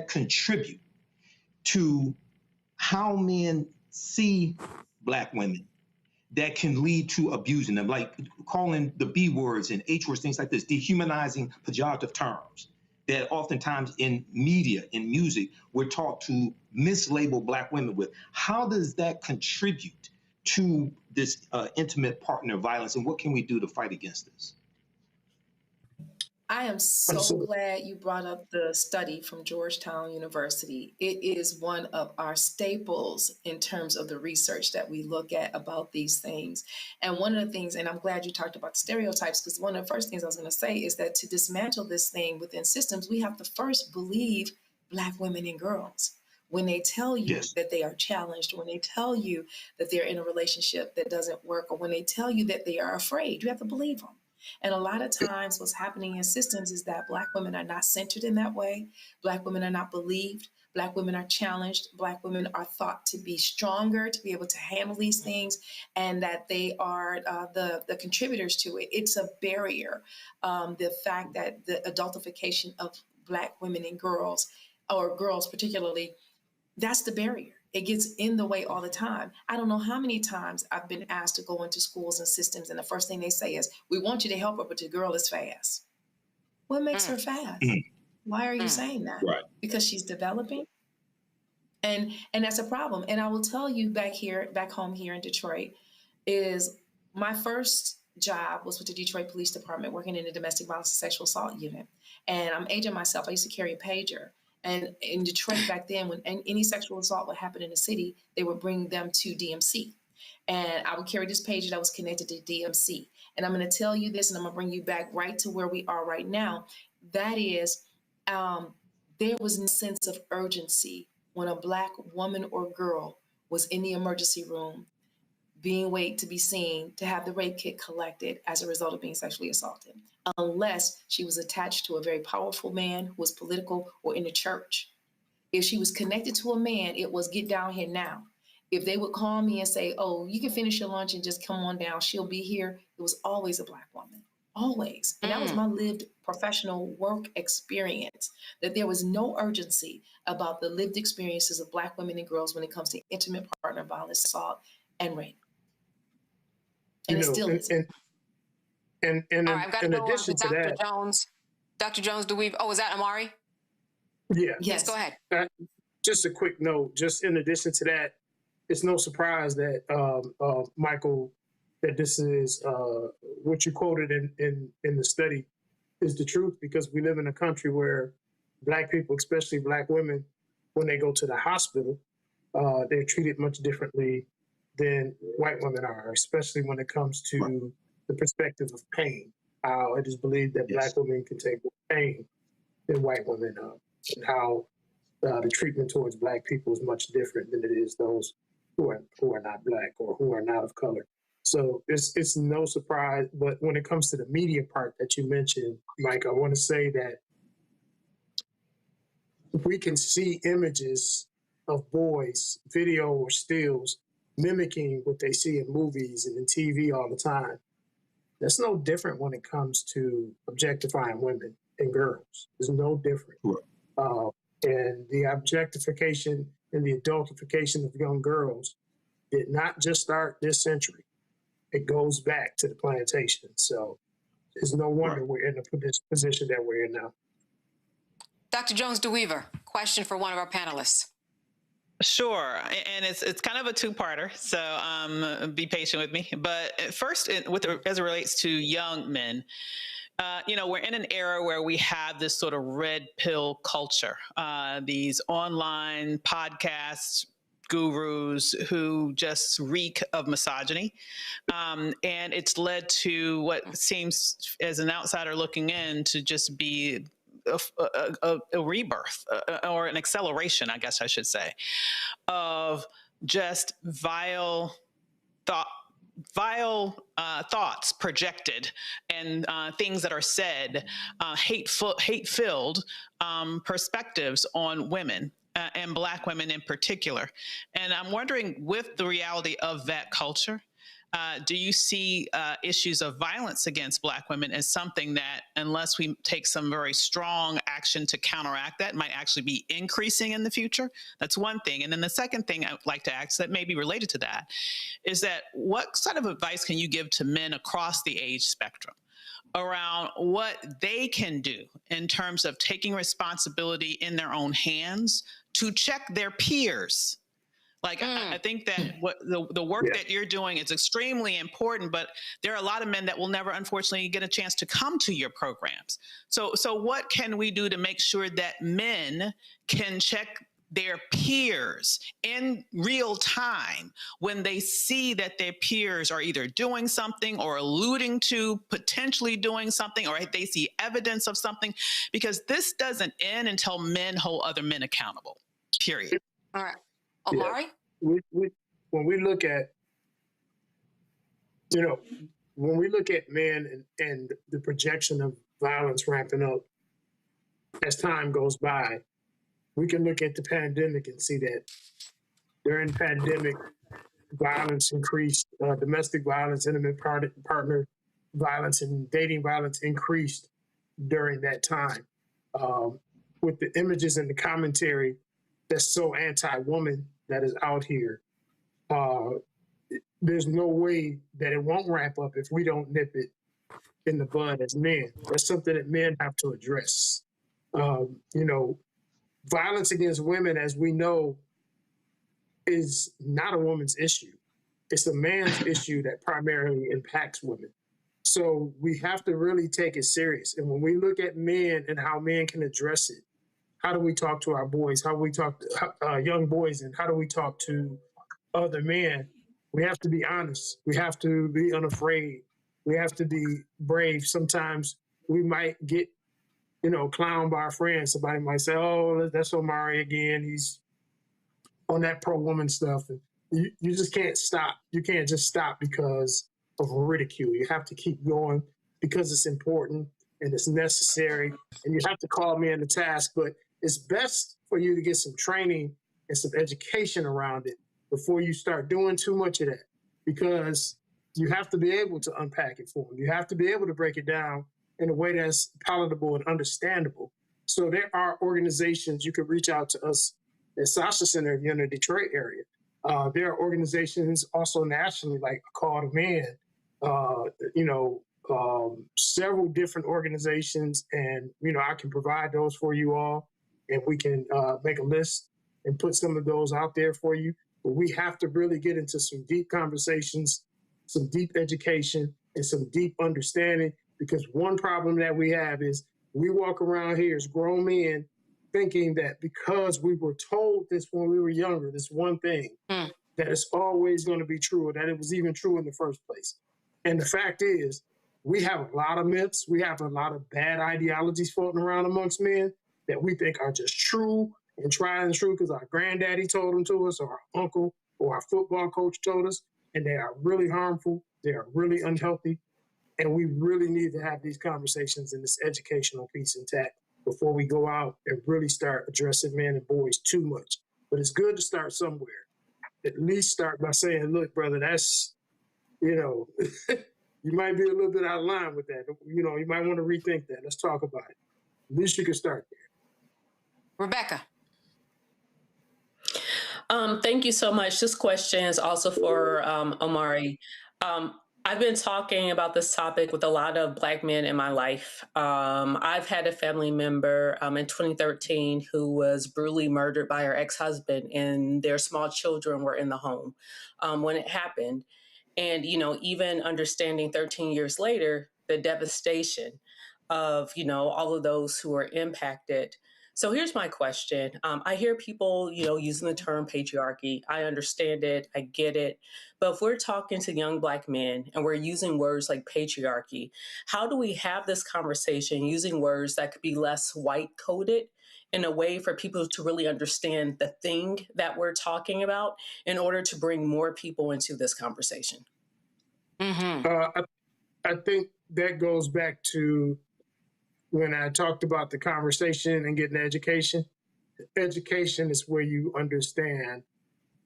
contribute to how men see Black women that can lead to abusing them, like calling the B words and H words, things like this, dehumanizing pejorative terms that oftentimes in media, in music, we're taught to mislabel Black women with? How does that contribute to this intimate partner violence, and what can we do to fight against this? I am so glad you brought up the study from Georgetown University. It is one of our staples in terms of the research that we look at about these things. And one of the things, and I'm glad you talked about the stereotypes, because one of the first things I was going to say is that to dismantle this thing within systems, we have to first believe Black women and girls. When they tell you that they are challenged, when they tell you that they're in a relationship that doesn't work, or when they tell you that they are afraid, you have to believe them. And a lot of times what's happening in systems is that Black women are not centered in that way. Black women are not believed. Black women are challenged. Black women are thought to be stronger, to be able to handle these things, and that they are the contributors to it. It's a barrier. The fact that the adultification of Black women and girls, or girls particularly, that's the barrier. It gets in the way all the time. I don't know how many times I've been asked to go into schools and systems, and the first thing they say is, we want you to help her, but your girl is fast. What makes her fast? Why are you saying that? Right. Because she's developing? And that's a problem. And I will tell you back home here in Detroit, is my first job was with the Detroit Police Department, working in the domestic violence and sexual assault unit. And I'm aging myself. I used to carry a pager. And in Detroit back then, when any sexual assault would happen in the city, they would bring them to DMC. And I would carry this pager that was connected to DMC. And I'm going to tell you this, and I'm going to bring you back right to where we are right now. That is, there was a sense of urgency when a Black woman or girl was in the emergency room being waited to be seen, to have the rape kit collected as a result of being sexually assaulted, unless she was attached to a very powerful man who was political or in the church. If she was connected to a man, it was get down here now. If they would call me and say, oh, you can finish your lunch and just come on down, she'll be here, it was always a Black woman, always. And that was my lived professional work experience, that there was no urgency about the lived experiences of Black women and girls when it comes to intimate partner violence, assault, and rape. And it still is. And all right, I've got to go to Dr. Jones. Dr. Jones, is that Amari? Yeah. Yes, go ahead. Just a quick note, just in addition to that, it's no surprise that, Michael, that this is what you quoted in the study is the truth, because we live in a country where Black people, especially Black women, when they go to the hospital, they're treated much differently than white women are, especially when it comes to the perspective of pain. It is believed that Black women can take more pain than white women, and how the treatment towards Black people is much different than it is those who are not Black or who are not of color. So it's no surprise. But when it comes to the media part that you mentioned, Mike, I want to say that we can see images of boys, video or stills, mimicking what they see in movies and in TV all the time. That's no different when it comes to objectifying women and girls. It's no different. And the objectification and the adultification of young girls did not just start this century. It goes back to the plantation. So it's no wonder we're in the position that we're in now. Dr. Jones DeWeaver, question for one of our panelists. Sure, and it's kind of a two-parter, so be patient with me. But first, as it relates to young men, we're in an era where we have this sort of red pill culture, these online podcasts, gurus who just reek of misogyny. And it's led to what seems, as an outsider looking in, to just be a rebirth or an acceleration, I guess I should say, of just vile thoughts projected and things that are said, hate-filled perspectives on women. And Black women in particular. And I'm wondering, with the reality of that culture, do you see issues of violence against Black women as something that, unless we take some very strong action to counteract that, might actually be increasing in the future? That's one thing. And then the second thing I'd like to ask that may be related to that is that what sort of advice can you give to men across the age spectrum around what they can do in terms of taking responsibility in their own hands to check their peers? Like, I think that what the work that you're doing is extremely important, but there are a lot of men that will never, unfortunately, get a chance to come to your programs. So what can we do to make sure that men can check their peers in real time when they see that their peers are either doing something or alluding to potentially doing something, or they see evidence of something? Because this doesn't end until men hold other men accountable, period. All right. Omari? Yeah. When we look at, when we look at men and the projection of violence ramping up as time goes by, we can look at the pandemic and see that during the pandemic, violence increased, domestic violence, intimate partner violence, and dating violence increased during that time. With the images and the commentary that's so anti-woman that is out here, there's no way that it won't ramp up if we don't nip it in the bud as men. That's something that men have to address. Violence against women, as we know, is not a woman's issue. It's a man's issue that primarily impacts women. So we have to really take it serious. And when we look at men and how men can address it, how do we talk to our boys? How do we talk to young boys? And how do we talk to other men? We have to be honest. We have to be unafraid. We have to be brave. Sometimes we might get, clowned by our friends. Somebody might say, oh, that's Omari again. He's on that pro-woman stuff. And you just can't stop. You can't just stop because of ridicule. You have to keep going because it's important and it's necessary. And you have to call me in the task. But it's best for you to get some training and some education around it before you start doing too much of that, because you have to be able to unpack it for them. You have to be able to break it down in a way that's palatable and understandable. So there are organizations, you can reach out to us at Sasha Center if you're in the Detroit area. There are organizations also nationally, like Call to Man, several different organizations, and, I can provide those for you all, and we can make a list and put some of those out there for you. But we have to really get into some deep conversations, some deep education, and some deep understanding, because one problem that we have is we walk around here as grown men thinking that because we were told this when we were younger, this one thing, that it's always going to be true, or that it was even true in the first place. And the fact is, we have a lot of myths. We have a lot of bad ideologies floating around amongst men that we think are just true and tried and true because our granddaddy told them to us, or our uncle, or our football coach told us, and they are really harmful. They are really unhealthy. And we really need to have these conversations and this educational piece intact before we go out and really start addressing men and boys too much. But it's good to start somewhere. At least start by saying, look, brother, that's, you might be a little bit out of line with that. You might want to rethink that. Let's talk about it. At least you can start there. Rebecca. Thank you so much. This question is also for Omari. I've been talking about this topic with a lot of Black men in my life. I've had a family member in 2013 who was brutally murdered by her ex-husband, and their small children were in the home when it happened. And, even understanding 13 years later, the devastation of, all of those who were impacted So here's my question. I hear people, using the term patriarchy. I understand it. I get it. But if we're talking to young Black men and we're using words like patriarchy, how do we have this conversation using words that could be less white coded in a way for people to really understand the thing that we're talking about in order to bring more people into this conversation? I think that goes back to when I talked about the conversation and getting education. Education is where you understand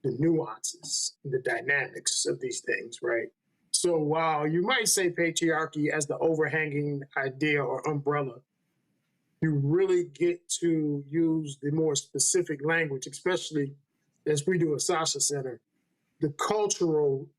the nuances, the dynamics of these things, right? So while you might say patriarchy as the overhanging idea or umbrella, you really get to use the more specific language, especially as we do at Sasha Center, the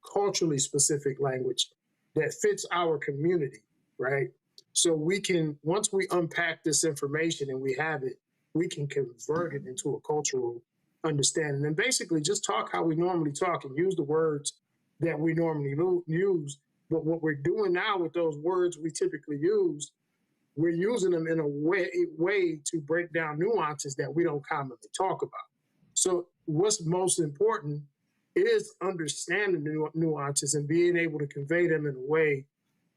culturally specific language that fits our community, right? So we can, once we unpack this information and we have it, we can convert it into a cultural understanding and basically just talk how we normally talk and use the words that we normally use. But what we're doing now with those words we typically use, we're using them in a way to break down nuances that we don't commonly talk about. So what's most important is understanding the nuances and being able to convey them in a way,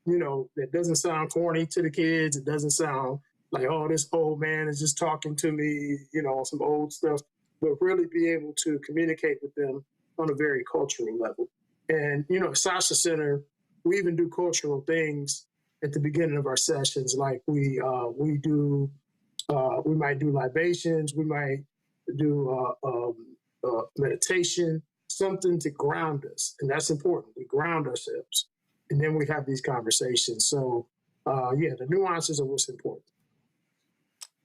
that doesn't sound corny to the kids. It doesn't sound like, oh, this old man is just talking to me, some old stuff, but really be able to communicate with them on a very cultural level. And, Sasha Center, we even do cultural things at the beginning of our sessions. Like we might do libations, we might do meditation, something to ground us. And that's important. We ground ourselves. And then we have these conversations. So, the nuances are what's important.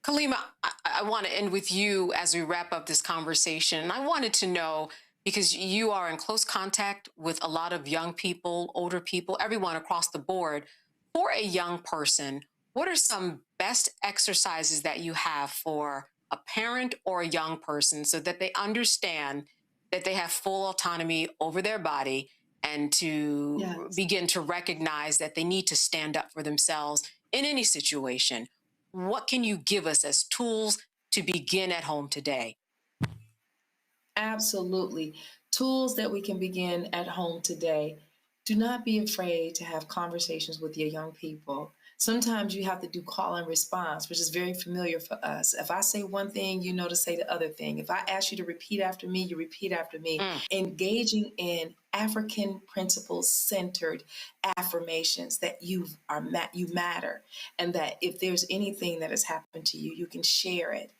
Khalima, I want to end with you as we wrap up this conversation. And I wanted to know, because you are in close contact with a lot of young people, older people, everyone across the board. For a young person, what are some best exercises that you have for a parent or a young person so that they understand that they have full autonomy over their body and to begin to recognize that they need to stand up for themselves in any situation? What can you give us as tools to begin at home today? Absolutely. Tools that we can begin at home today. Do not be afraid to have conversations with your young people. Sometimes you have to do call and response, which is very familiar for us. If I say one thing, you know to say the other thing. If I ask you to repeat after me, you repeat after me. Engaging in African principle-centered affirmations that you matter, and that if there's anything that has happened to you, you can share it.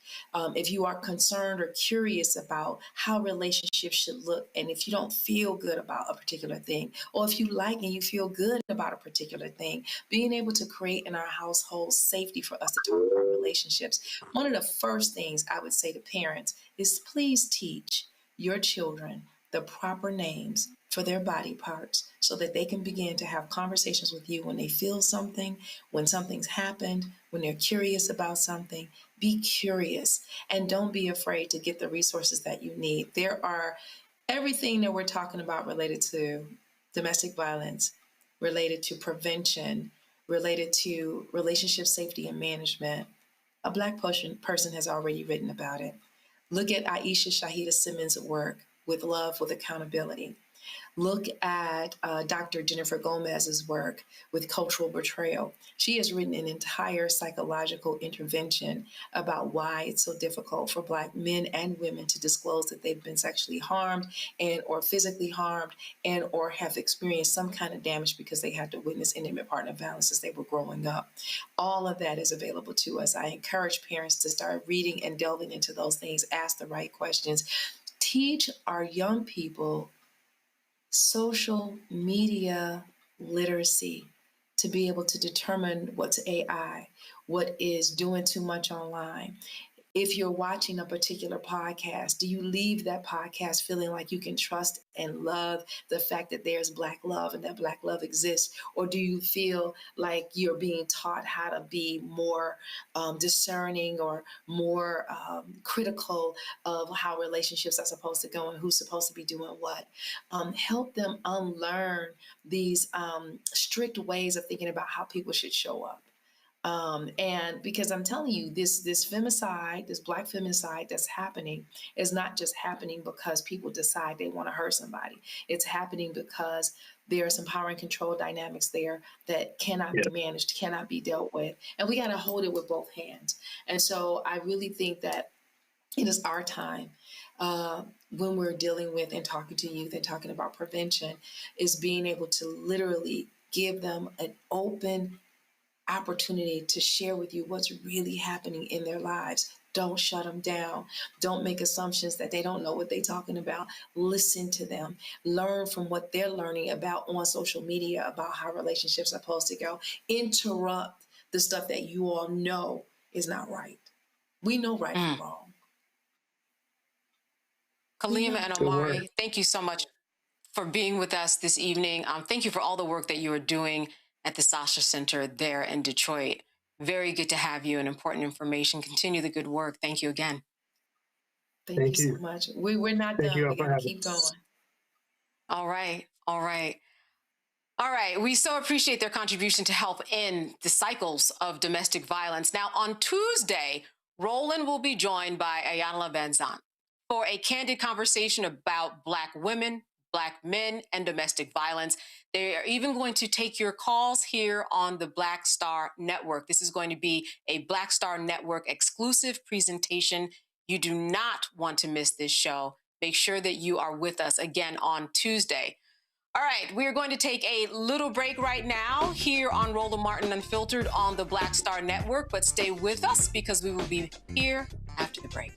If you are concerned or curious about how relationships should look, and if you don't feel good about a particular thing, or if you like and you feel good about a particular thing, being able to create in our household safety for us to talk about relationships. One of the first things I would say to parents is please teach your children the proper names for their body parts so that they can begin to have conversations with you when they feel something, when something's happened, when they're curious about something. Be curious and don't be afraid to get the resources that you need. There are everything that we're talking about related to domestic violence, related to prevention, related to relationship safety and management. A Black person has already written about it. Look at Aisha Shahida Simmons' work, With Love, with Accountability. Look at Dr. Jennifer Gomez's work with Cultural Betrayal. She has written an entire psychological intervention about why it's so difficult for Black men and women to disclose that they've been sexually harmed and or physically harmed and or have experienced some kind of damage because they had to witness intimate partner violence as they were growing up. All of that is available to us. I encourage parents to start reading and delving into those things, ask the right questions. Teach our young people social media literacy to be able to determine what's AI, what is doing too much online. If you're watching a particular podcast, do you leave that podcast feeling like you can trust and love the fact that there's Black love and that Black love exists? Or do you feel like you're being taught how to be more discerning or more critical of how relationships are supposed to go and who's supposed to be doing what? Help them unlearn these strict ways of thinking about how people should show up. And because I'm telling you, this femicide, this Black feminicide that's happening is not just happening because people decide they want to hurt somebody. It's happening because there are some power and control dynamics there that cannot be managed, cannot be dealt with. And we got to hold it with both hands. And so I really think that it is our time when we're dealing with and talking to youth and talking about prevention, is being able to literally give them an open opportunity to share with you what's really happening in their lives. Don't shut them down. Don't make assumptions that they don't know what they're talking about. Listen to them. Learn from what they're learning about on social media about how relationships are supposed to go. Interrupt the stuff that you all know is not right. We know right from wrong. Kalima and Omari, thank you so much for being with us this evening. Thank you for all the work that you are doing at the Sasha Center there in Detroit. Very good to have you and important information. Continue the good work. Thank you again. Thank you so much. We're not done. We got to keep going. All right. All right. All right. We so appreciate their contribution to help end the cycles of domestic violence. Now, on Tuesday, Roland will be joined by Ayanla Van Zandt for a candid conversation about Black women, Black men, and domestic violence. They are even going to take your calls here on the Black Star Network. This is going to be a Black Star Network exclusive presentation. You do not want to miss this show. Make sure that you are with us again on Tuesday. All right, we are going to take a little break right now here on Roland Martin Unfiltered on the Black Star Network, but stay with us because we will be here after the break.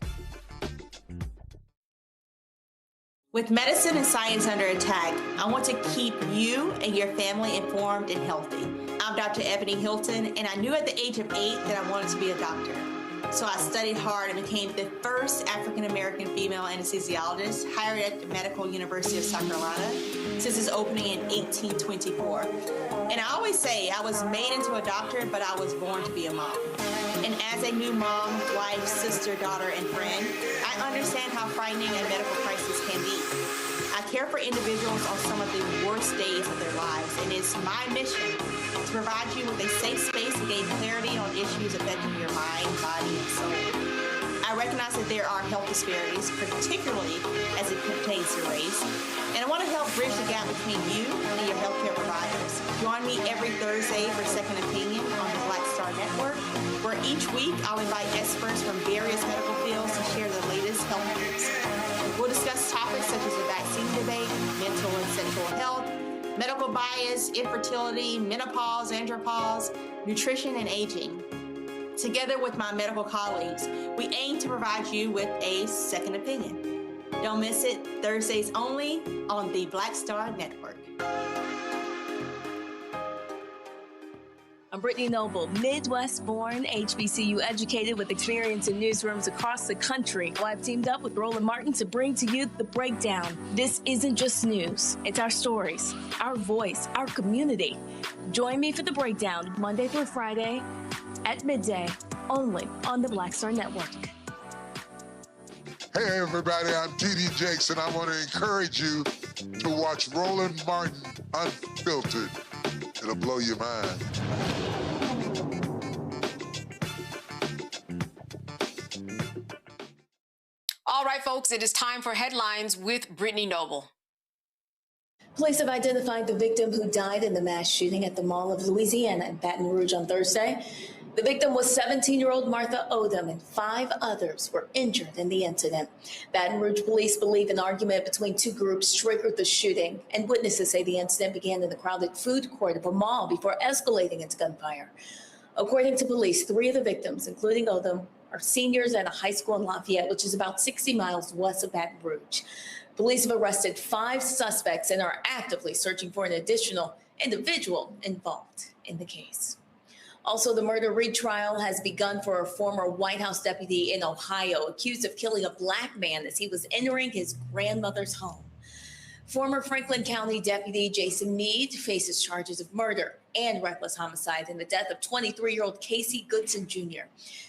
With medicine and science under attack, I want to keep you and your family informed and healthy. I'm Dr. Ebony Hilton, and I knew at the age of 8 that I wanted to be a doctor. So I studied hard and became the first African-American female anesthesiologist hired at the Medical University of South Carolina since its opening in 1824. And I always say I was made into a doctor, but I was born to be a mom. And as a new mom, wife, sister, daughter, and friend, I understand how frightening a medical crisis can be. I care for individuals on some of the worst days of their lives, and it's my mission to provide you with a safe space to gain clarity on issues affecting your mind, body, and soul. I recognize that there are health disparities, particularly as it pertains to race, and I want to help bridge the gap between you and your healthcare providers. Join me every Thursday for Second Opinion on the Black Star Network, where each week I'll invite experts from various medical fields to share the latest health news. We'll discuss topics such as the vaccine debate, mental and sexual health, medical bias, infertility, menopause, andropause, nutrition, and aging. Together with my medical colleagues, we aim to provide you with a second opinion. Don't miss it, Thursdays only on the Black Star Network. I'm Brittany Noble, Midwest-born, HBCU educated with experience in newsrooms across the country. Well, I've teamed up with Roland Martin to bring to you The Breakdown. This isn't just news. It's our stories, our voice, our community. Join me for The Breakdown, Monday through Friday at midday, only on the Black Star Network. Hey, everybody, I'm TD Jakes, and I want to encourage you to watch Roland Martin Unfiltered. It'll blow your mind. All right, folks, it is time for headlines with Brittany Noble. Police have identified the victim who died in the mass shooting at the Mall of Louisiana in Baton Rouge on Thursday. The victim was 17-year-old Martha Odom, and 5 others were injured in the incident. Baton Rouge police believe an argument between 2 groups triggered the shooting, and witnesses say the incident began in the crowded food court of a mall before escalating into gunfire. According to police, 3 of the victims, including Odom, are seniors at a high school in Lafayette, which is about 60 miles west of Baton Rouge. Police have arrested 5 suspects and are actively searching for an additional individual involved in the case. Also, the murder retrial has begun for a former White House deputy in Ohio accused of killing a Black man as he was entering his grandmother's home. Former Franklin County Deputy Jason Meade faces charges of murder and reckless homicide in the death of 23-year-old Casey Goodson Jr.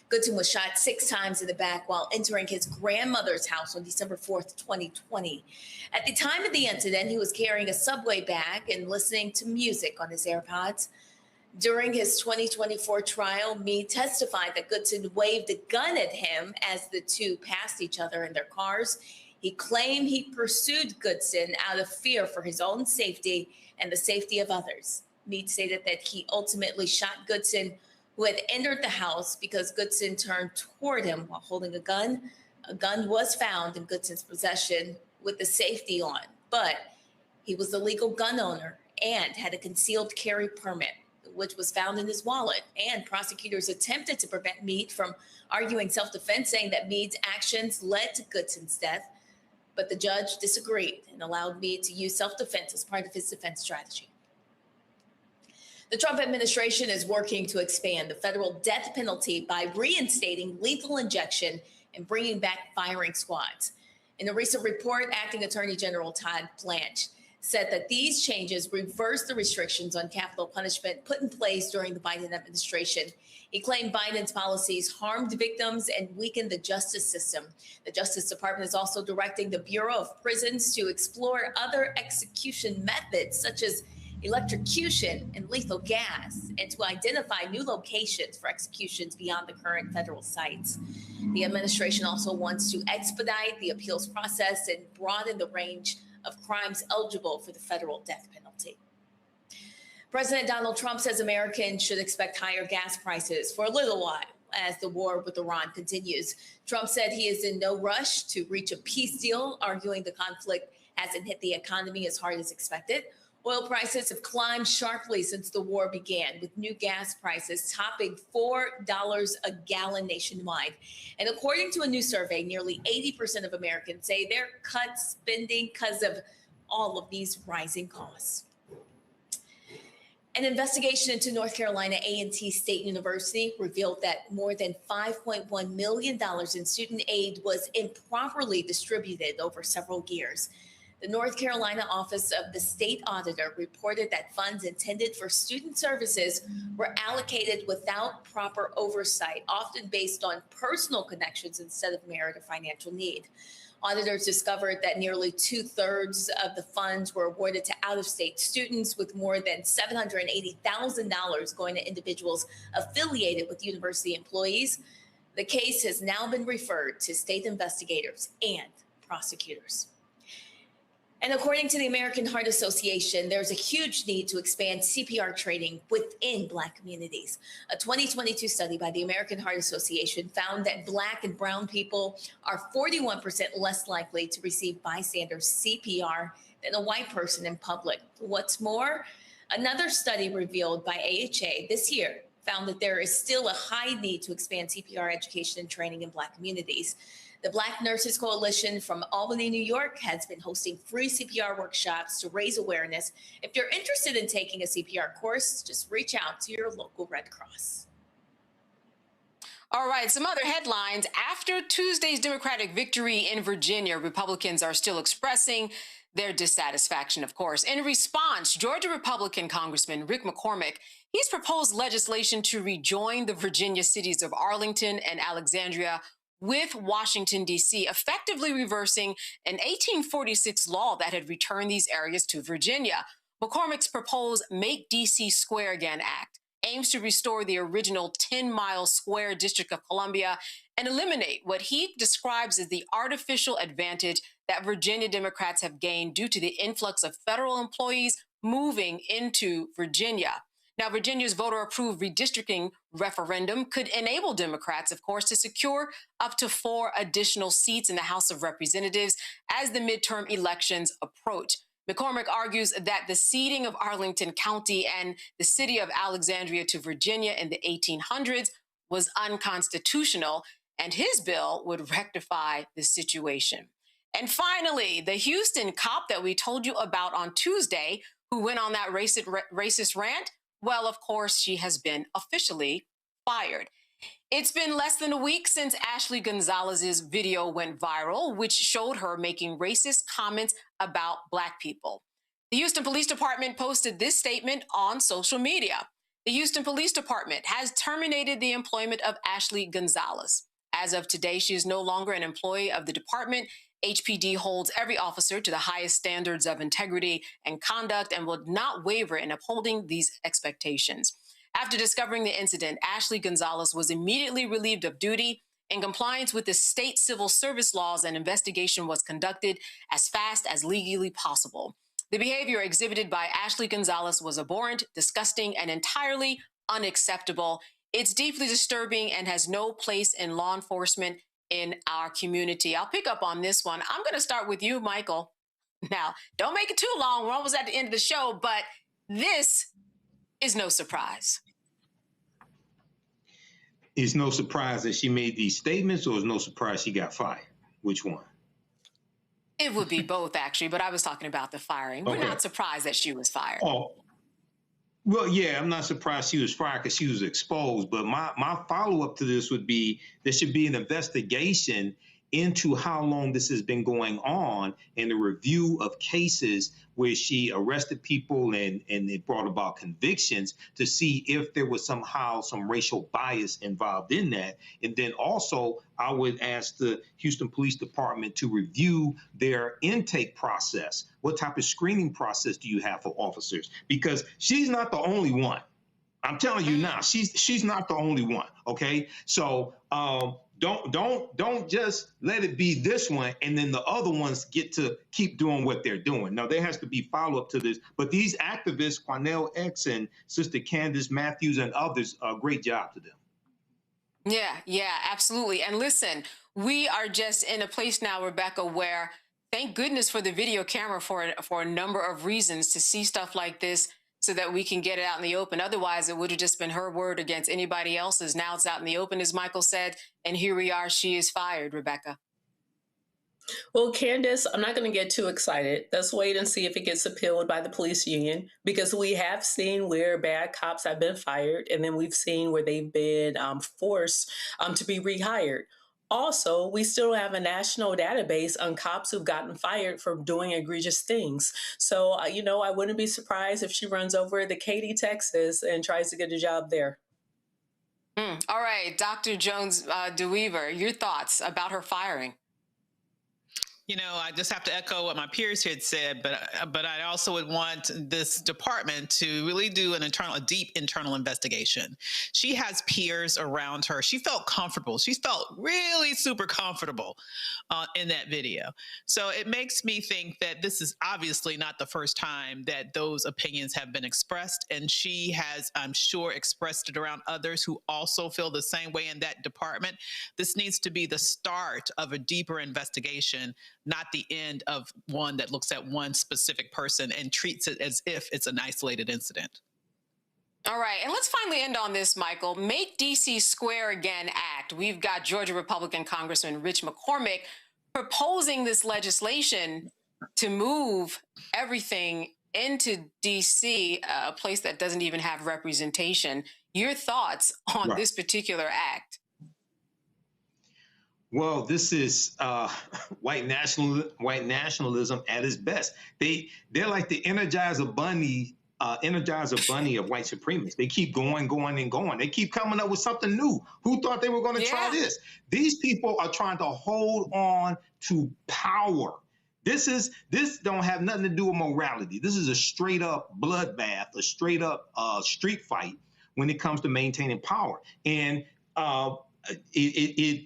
Goodson was shot 6 times in the back while entering his grandmother's house on December 4th, 2020. At the time of the incident, he was carrying a Subway bag and listening to music on his AirPods. During his 2024 trial, Meade testified that Goodson waved a gun at him as the two passed each other in their cars. He claimed he pursued Goodson out of fear for his own safety and the safety of others. Meade stated that he ultimately shot Goodson, who had entered the house, because Goodson turned toward him while holding a gun. A gun was found in Goodson's possession with the safety on, but he was a legal gun owner and had a concealed carry permit, which was found in his wallet. And prosecutors attempted to prevent Meade from arguing self-defense, saying that Meade's actions led to Goodson's death. But the judge disagreed and allowed Meade to use self-defense as part of his defense strategy. The Trump administration is working to expand the federal death penalty by reinstating lethal injection and bringing back firing squads. In a recent report, Acting Attorney General Todd Blanche said that these changes reverse the restrictions on capital punishment put in place during the Biden administration. He claimed Biden's policies harmed victims and weakened the justice system. The Justice Department is also directing the Bureau of Prisons to explore other execution methods, such as electrocution and lethal gas, and to identify new locations for executions beyond the current federal sites. The administration also wants to expedite the appeals process and broaden the range of crimes eligible for the federal death penalty. President Donald Trump says Americans should expect higher gas prices for a little while as the war with Iran continues. Trump said he is in no rush to reach a peace deal, arguing the conflict hasn't hit the economy as hard as expected. Oil prices have climbed sharply since the war began, with new gas prices topping $4 a gallon nationwide. And according to a new survey, nearly 80% of Americans say they're cut spending because of all of these rising costs. An investigation into North Carolina A&T State University revealed that more than $5.1 million in student aid was improperly distributed over several years. The North Carolina Office of the State Auditor reported that funds intended for student services were allocated without proper oversight, often based on personal connections instead of merit or financial need. Auditors discovered that nearly 2/3 of the funds were awarded to out-of-state students, with more than $780,000 going to individuals affiliated with university employees. The case has now been referred to state investigators and prosecutors. And according to the American Heart Association, there's a huge need to expand CPR training within Black communities. A 2022 study by the American Heart Association found that Black and brown people are 41% less likely to receive bystander CPR than a white person in public. What's more, another study revealed by AHA this year found that there is still a high need to expand CPR education and training in Black communities. The Black Nurses Coalition from Albany, New York, has been hosting free CPR workshops to raise awareness. If you're interested in taking a CPR course, just reach out to your local Red Cross. All right, some other headlines. After Tuesday's Democratic victory in Virginia, Republicans are still expressing their dissatisfaction, of course. In response, Georgia Republican Congressman Rick McCormick, he's proposed legislation to rejoin the Virginia cities of Arlington and Alexandria with Washington, D.C., effectively reversing an 1846 law that had returned these areas to Virginia. McCormick's proposed Make D.C. Square Again Act aims to restore the original 10-mile square District of Columbia and eliminate what he describes as the artificial advantage that Virginia Democrats have gained due to the influx of federal employees moving into Virginia. Now, Virginia's voter-approved redistricting referendum could enable Democrats, of course, to secure up to 4 additional seats in the House of Representatives as the midterm elections approach. McCormick argues that the ceding of Arlington County and the city of Alexandria to Virginia in the 1800s was unconstitutional, and his bill would rectify the situation. And finally, the Houston cop that we told you about on Tuesday, who went on that racist rant, well, of course, she has been officially fired. It's been less than a week since Ashley Gonzalez's video went viral, which showed her making racist comments about Black people. The Houston Police Department posted this statement on social media. The Houston Police Department has terminated the employment of Ashley Gonzalez. As of today, she is no longer an employee of the department. HPD holds every officer to the highest standards of integrity and conduct and will not waver in upholding these expectations. After discovering the incident, Ashley Gonzalez was immediately relieved of duty. In compliance with the state civil service laws, an investigation was conducted as fast as legally possible. The behavior exhibited by Ashley Gonzalez was abhorrent, disgusting, and entirely unacceptable. It's deeply disturbing and has no place in law enforcement in our community. I'll pick up on this one. I'm going to start with you, Michael. Now, don't make it too long. We're almost at the end of the show, but this is no surprise. It's no surprise that she made these statements, or it's no surprise she got fired? Which one? It would be both, actually, but I was talking about the firing. We're not surprised that she was fired. Oh, well, yeah, I'm not surprised she was fired because she was exposed. But my follow-up to this would be there should be an investigation into how long this has been going on and a review of cases where she arrested people and it brought about convictions to see if there was somehow some racial bias involved in that. And then also, I would ask the Houston Police Department to review their intake process. What type of screening process do you have for officers? Because she's not the only one. I'm telling you now, she's not the only one. Okay, so don't just let it be this one and then the other ones get to keep doing what they're doing. Now, there has to be follow-up to this. But these activists, Quanell X and Sister Candace Matthews and others, great job to them. Yeah, absolutely. And listen, we are just in a place now, Rebecca, where thank goodness for the video camera for a number of reasons to see stuff like this so that we can get it out in the open. Otherwise, it would have just been her word against anybody else's. Now it's out in the open, as Michael said, and here we are. She is fired, Rebecca. Well, Candace, I'm not going to get too excited. Let's wait and see if it gets appealed by the police union, because we have seen where bad cops have been fired, and then we've seen where they've been forced to be rehired. Also, we still have a national database on cops who've gotten fired for doing egregious things. So, I wouldn't be surprised if she runs over to Katy, Texas, and tries to get a job there. All right, Dr. Jones DeWeaver, your thoughts about her firing? I just have to echo what my peers had said, but I also would want this department to really do a deep internal investigation. She has peers around her. She felt comfortable. She felt really super comfortable in that video. So it makes me think that this is obviously not the first time that those opinions have been expressed. And she has, I'm sure, expressed it around others who also feel the same way in that department. This needs to be the start of a deeper investigation, not the end of one that looks at one specific person and treats it as if it's an isolated incident. All right, and let's finally end on this, Michael. Make D.C. Square Again Act. We've got Georgia Republican Congressman Rich McCormick proposing this legislation to move everything into D.C., a place that doesn't even have representation. Your thoughts on this particular act? Well, this is white nationalism at its best. They're like the Energizer Bunny of white supremacists. They keep going and going. They keep coming up with something new. Who thought they were going to try this? These people are trying to hold on to power. This don't have nothing to do with morality. This is a straight up bloodbath, a straight up street fight when it comes to maintaining power. And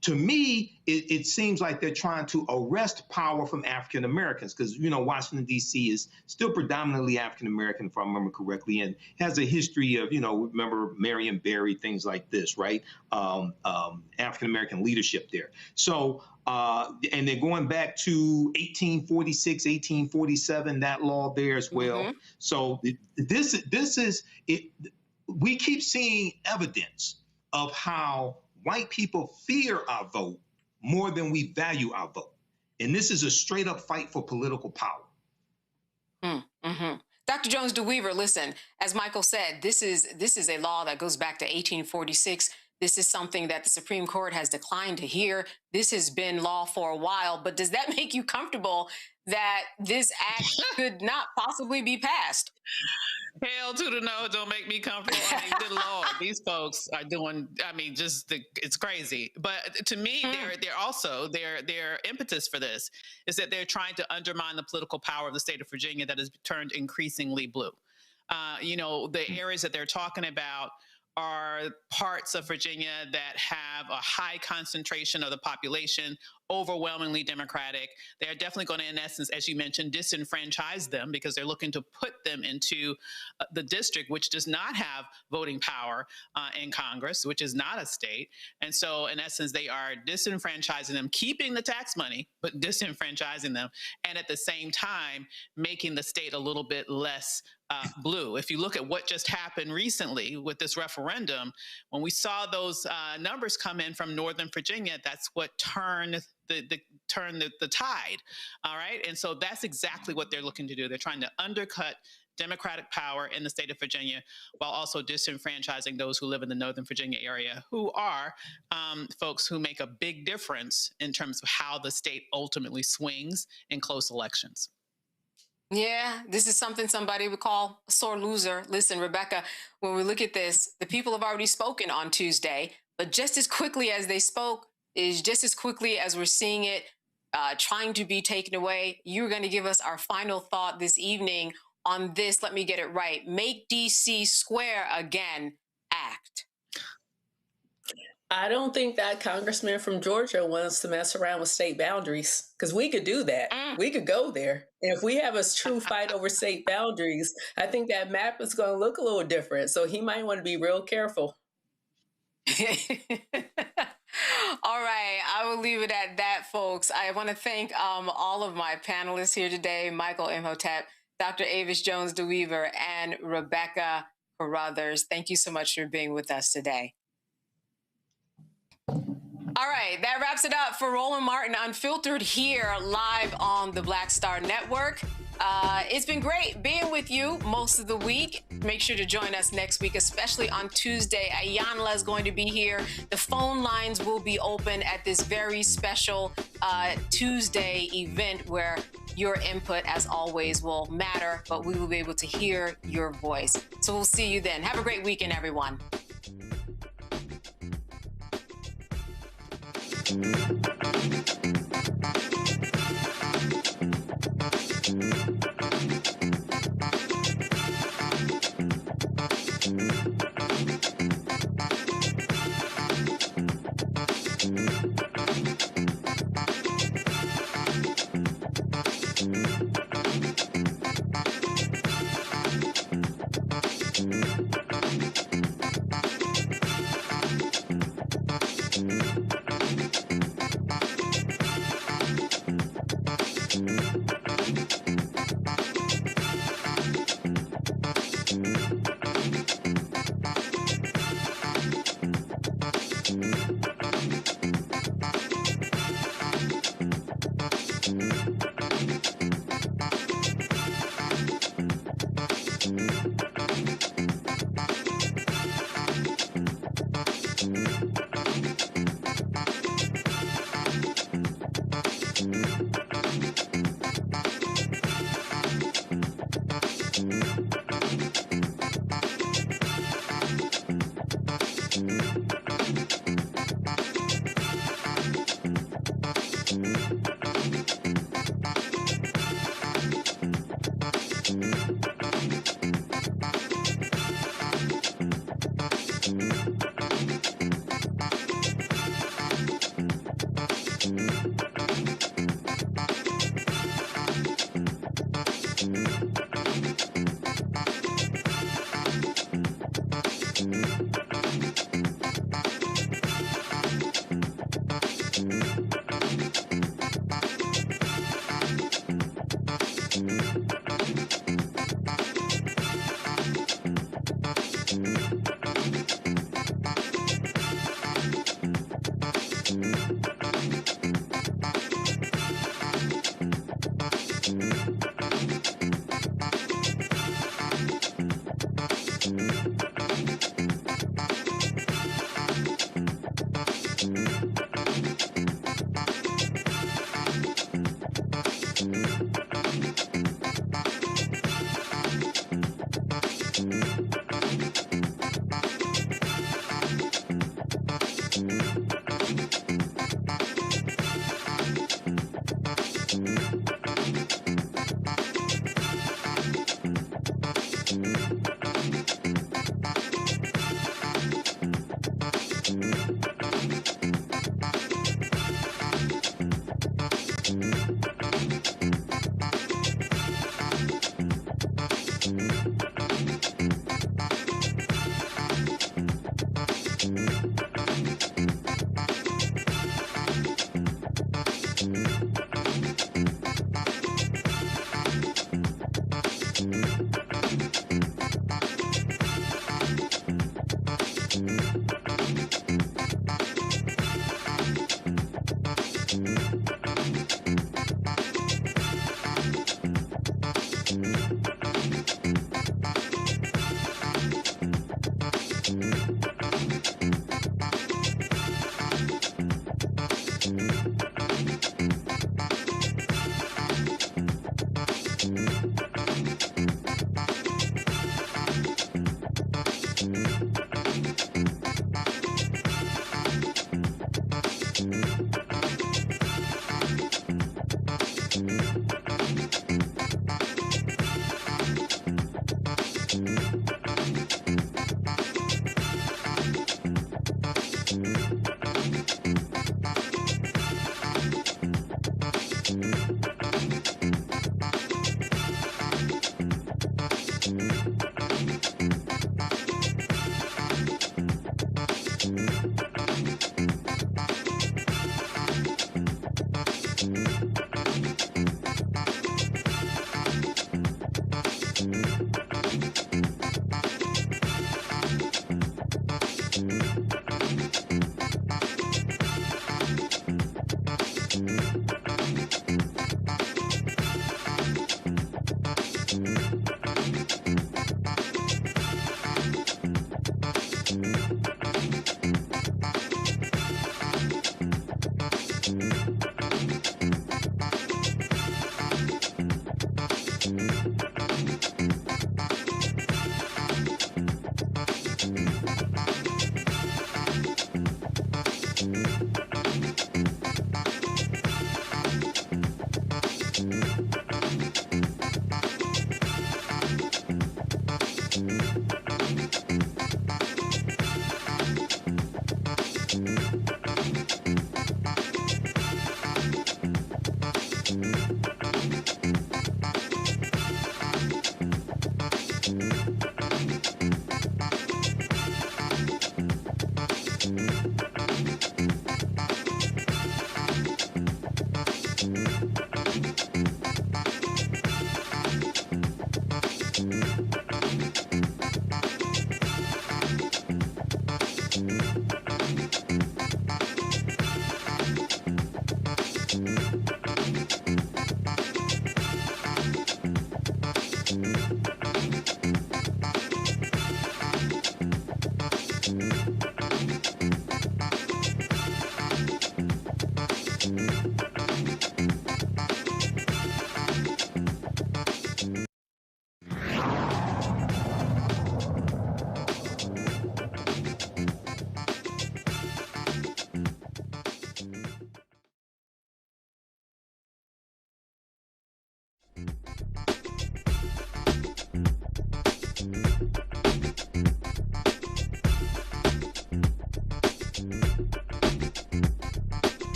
to me, it seems like they're trying to arrest power from African Americans because, Washington, D.C. is still predominantly African American, if I remember correctly, and has a history of, remember Marion Barry, things like this, right? African American leadership there. So, and they're going back to 1846, 1847, that law there as well. Mm-hmm. So this is it. We keep seeing evidence of how white people fear our vote more than we value our vote. And this is a straight up fight for political power. Mm-hmm. Dr. Jones DeWeaver, listen, as Michael said, this is a law that goes back to 1846. This is something that the Supreme Court has declined to hear. This has been law for a while, but does that make you comfortable that this act could not possibly be passed? Hell to the no, don't make me comfortable. I mean, good Lord, these folks are doing, it's crazy. But to me, their impetus for this is that they're trying to undermine the political power of the state of Virginia that has turned increasingly blue. the areas that they're talking about are parts of Virginia that have a high concentration of the population, overwhelmingly Democratic. They're definitely going to, in essence, as you mentioned, disenfranchise them because they're looking to put them into the district, which does not have voting power in Congress, which is not a state. And so, in essence, they are disenfranchising them, keeping the tax money, but disenfranchising them, and at the same time, making the state a little bit less blue. If you look at what just happened recently with this referendum, when we saw those numbers come in from Northern Virginia, that's what turned the tide. All right. And so that's exactly what they're looking to do. They're trying to undercut Democratic power in the state of Virginia while also disenfranchising those who live in the Northern Virginia area, who are folks who make a big difference in terms of how the state ultimately swings in close elections. Yeah, this is something somebody would call a sore loser. Listen, Rebecca, when we look at this, the people have already spoken on Tuesday, but just as quickly as they spoke is just as quickly as we're seeing it trying to be taken away. You're going to give us our final thought this evening on this. Let me get it right. Make DC Square Again act. I don't think that congressman from Georgia wants to mess around with state boundaries, because we could do that. We could go there. And if we have a true fight over state boundaries, I think that map is going to look a little different. So he might want to be real careful. All right, I will leave it at that, folks. I want to thank all of my panelists here today, Michael Imhotep, Dr. Avis Jones-DeWeaver, and Rebecca Carruthers. Thank you so much for being with us today. All right, that wraps it up for Roland Martin Unfiltered here live on the Black Star Network. It's been great being with you most of the week. Make sure to join us next week, especially on Tuesday. Ayanla is going to be here. The phone lines will be open at this very special Tuesday event where your input, as always, will matter, but we will be able to hear your voice. So we'll see you then. Have a great weekend, everyone.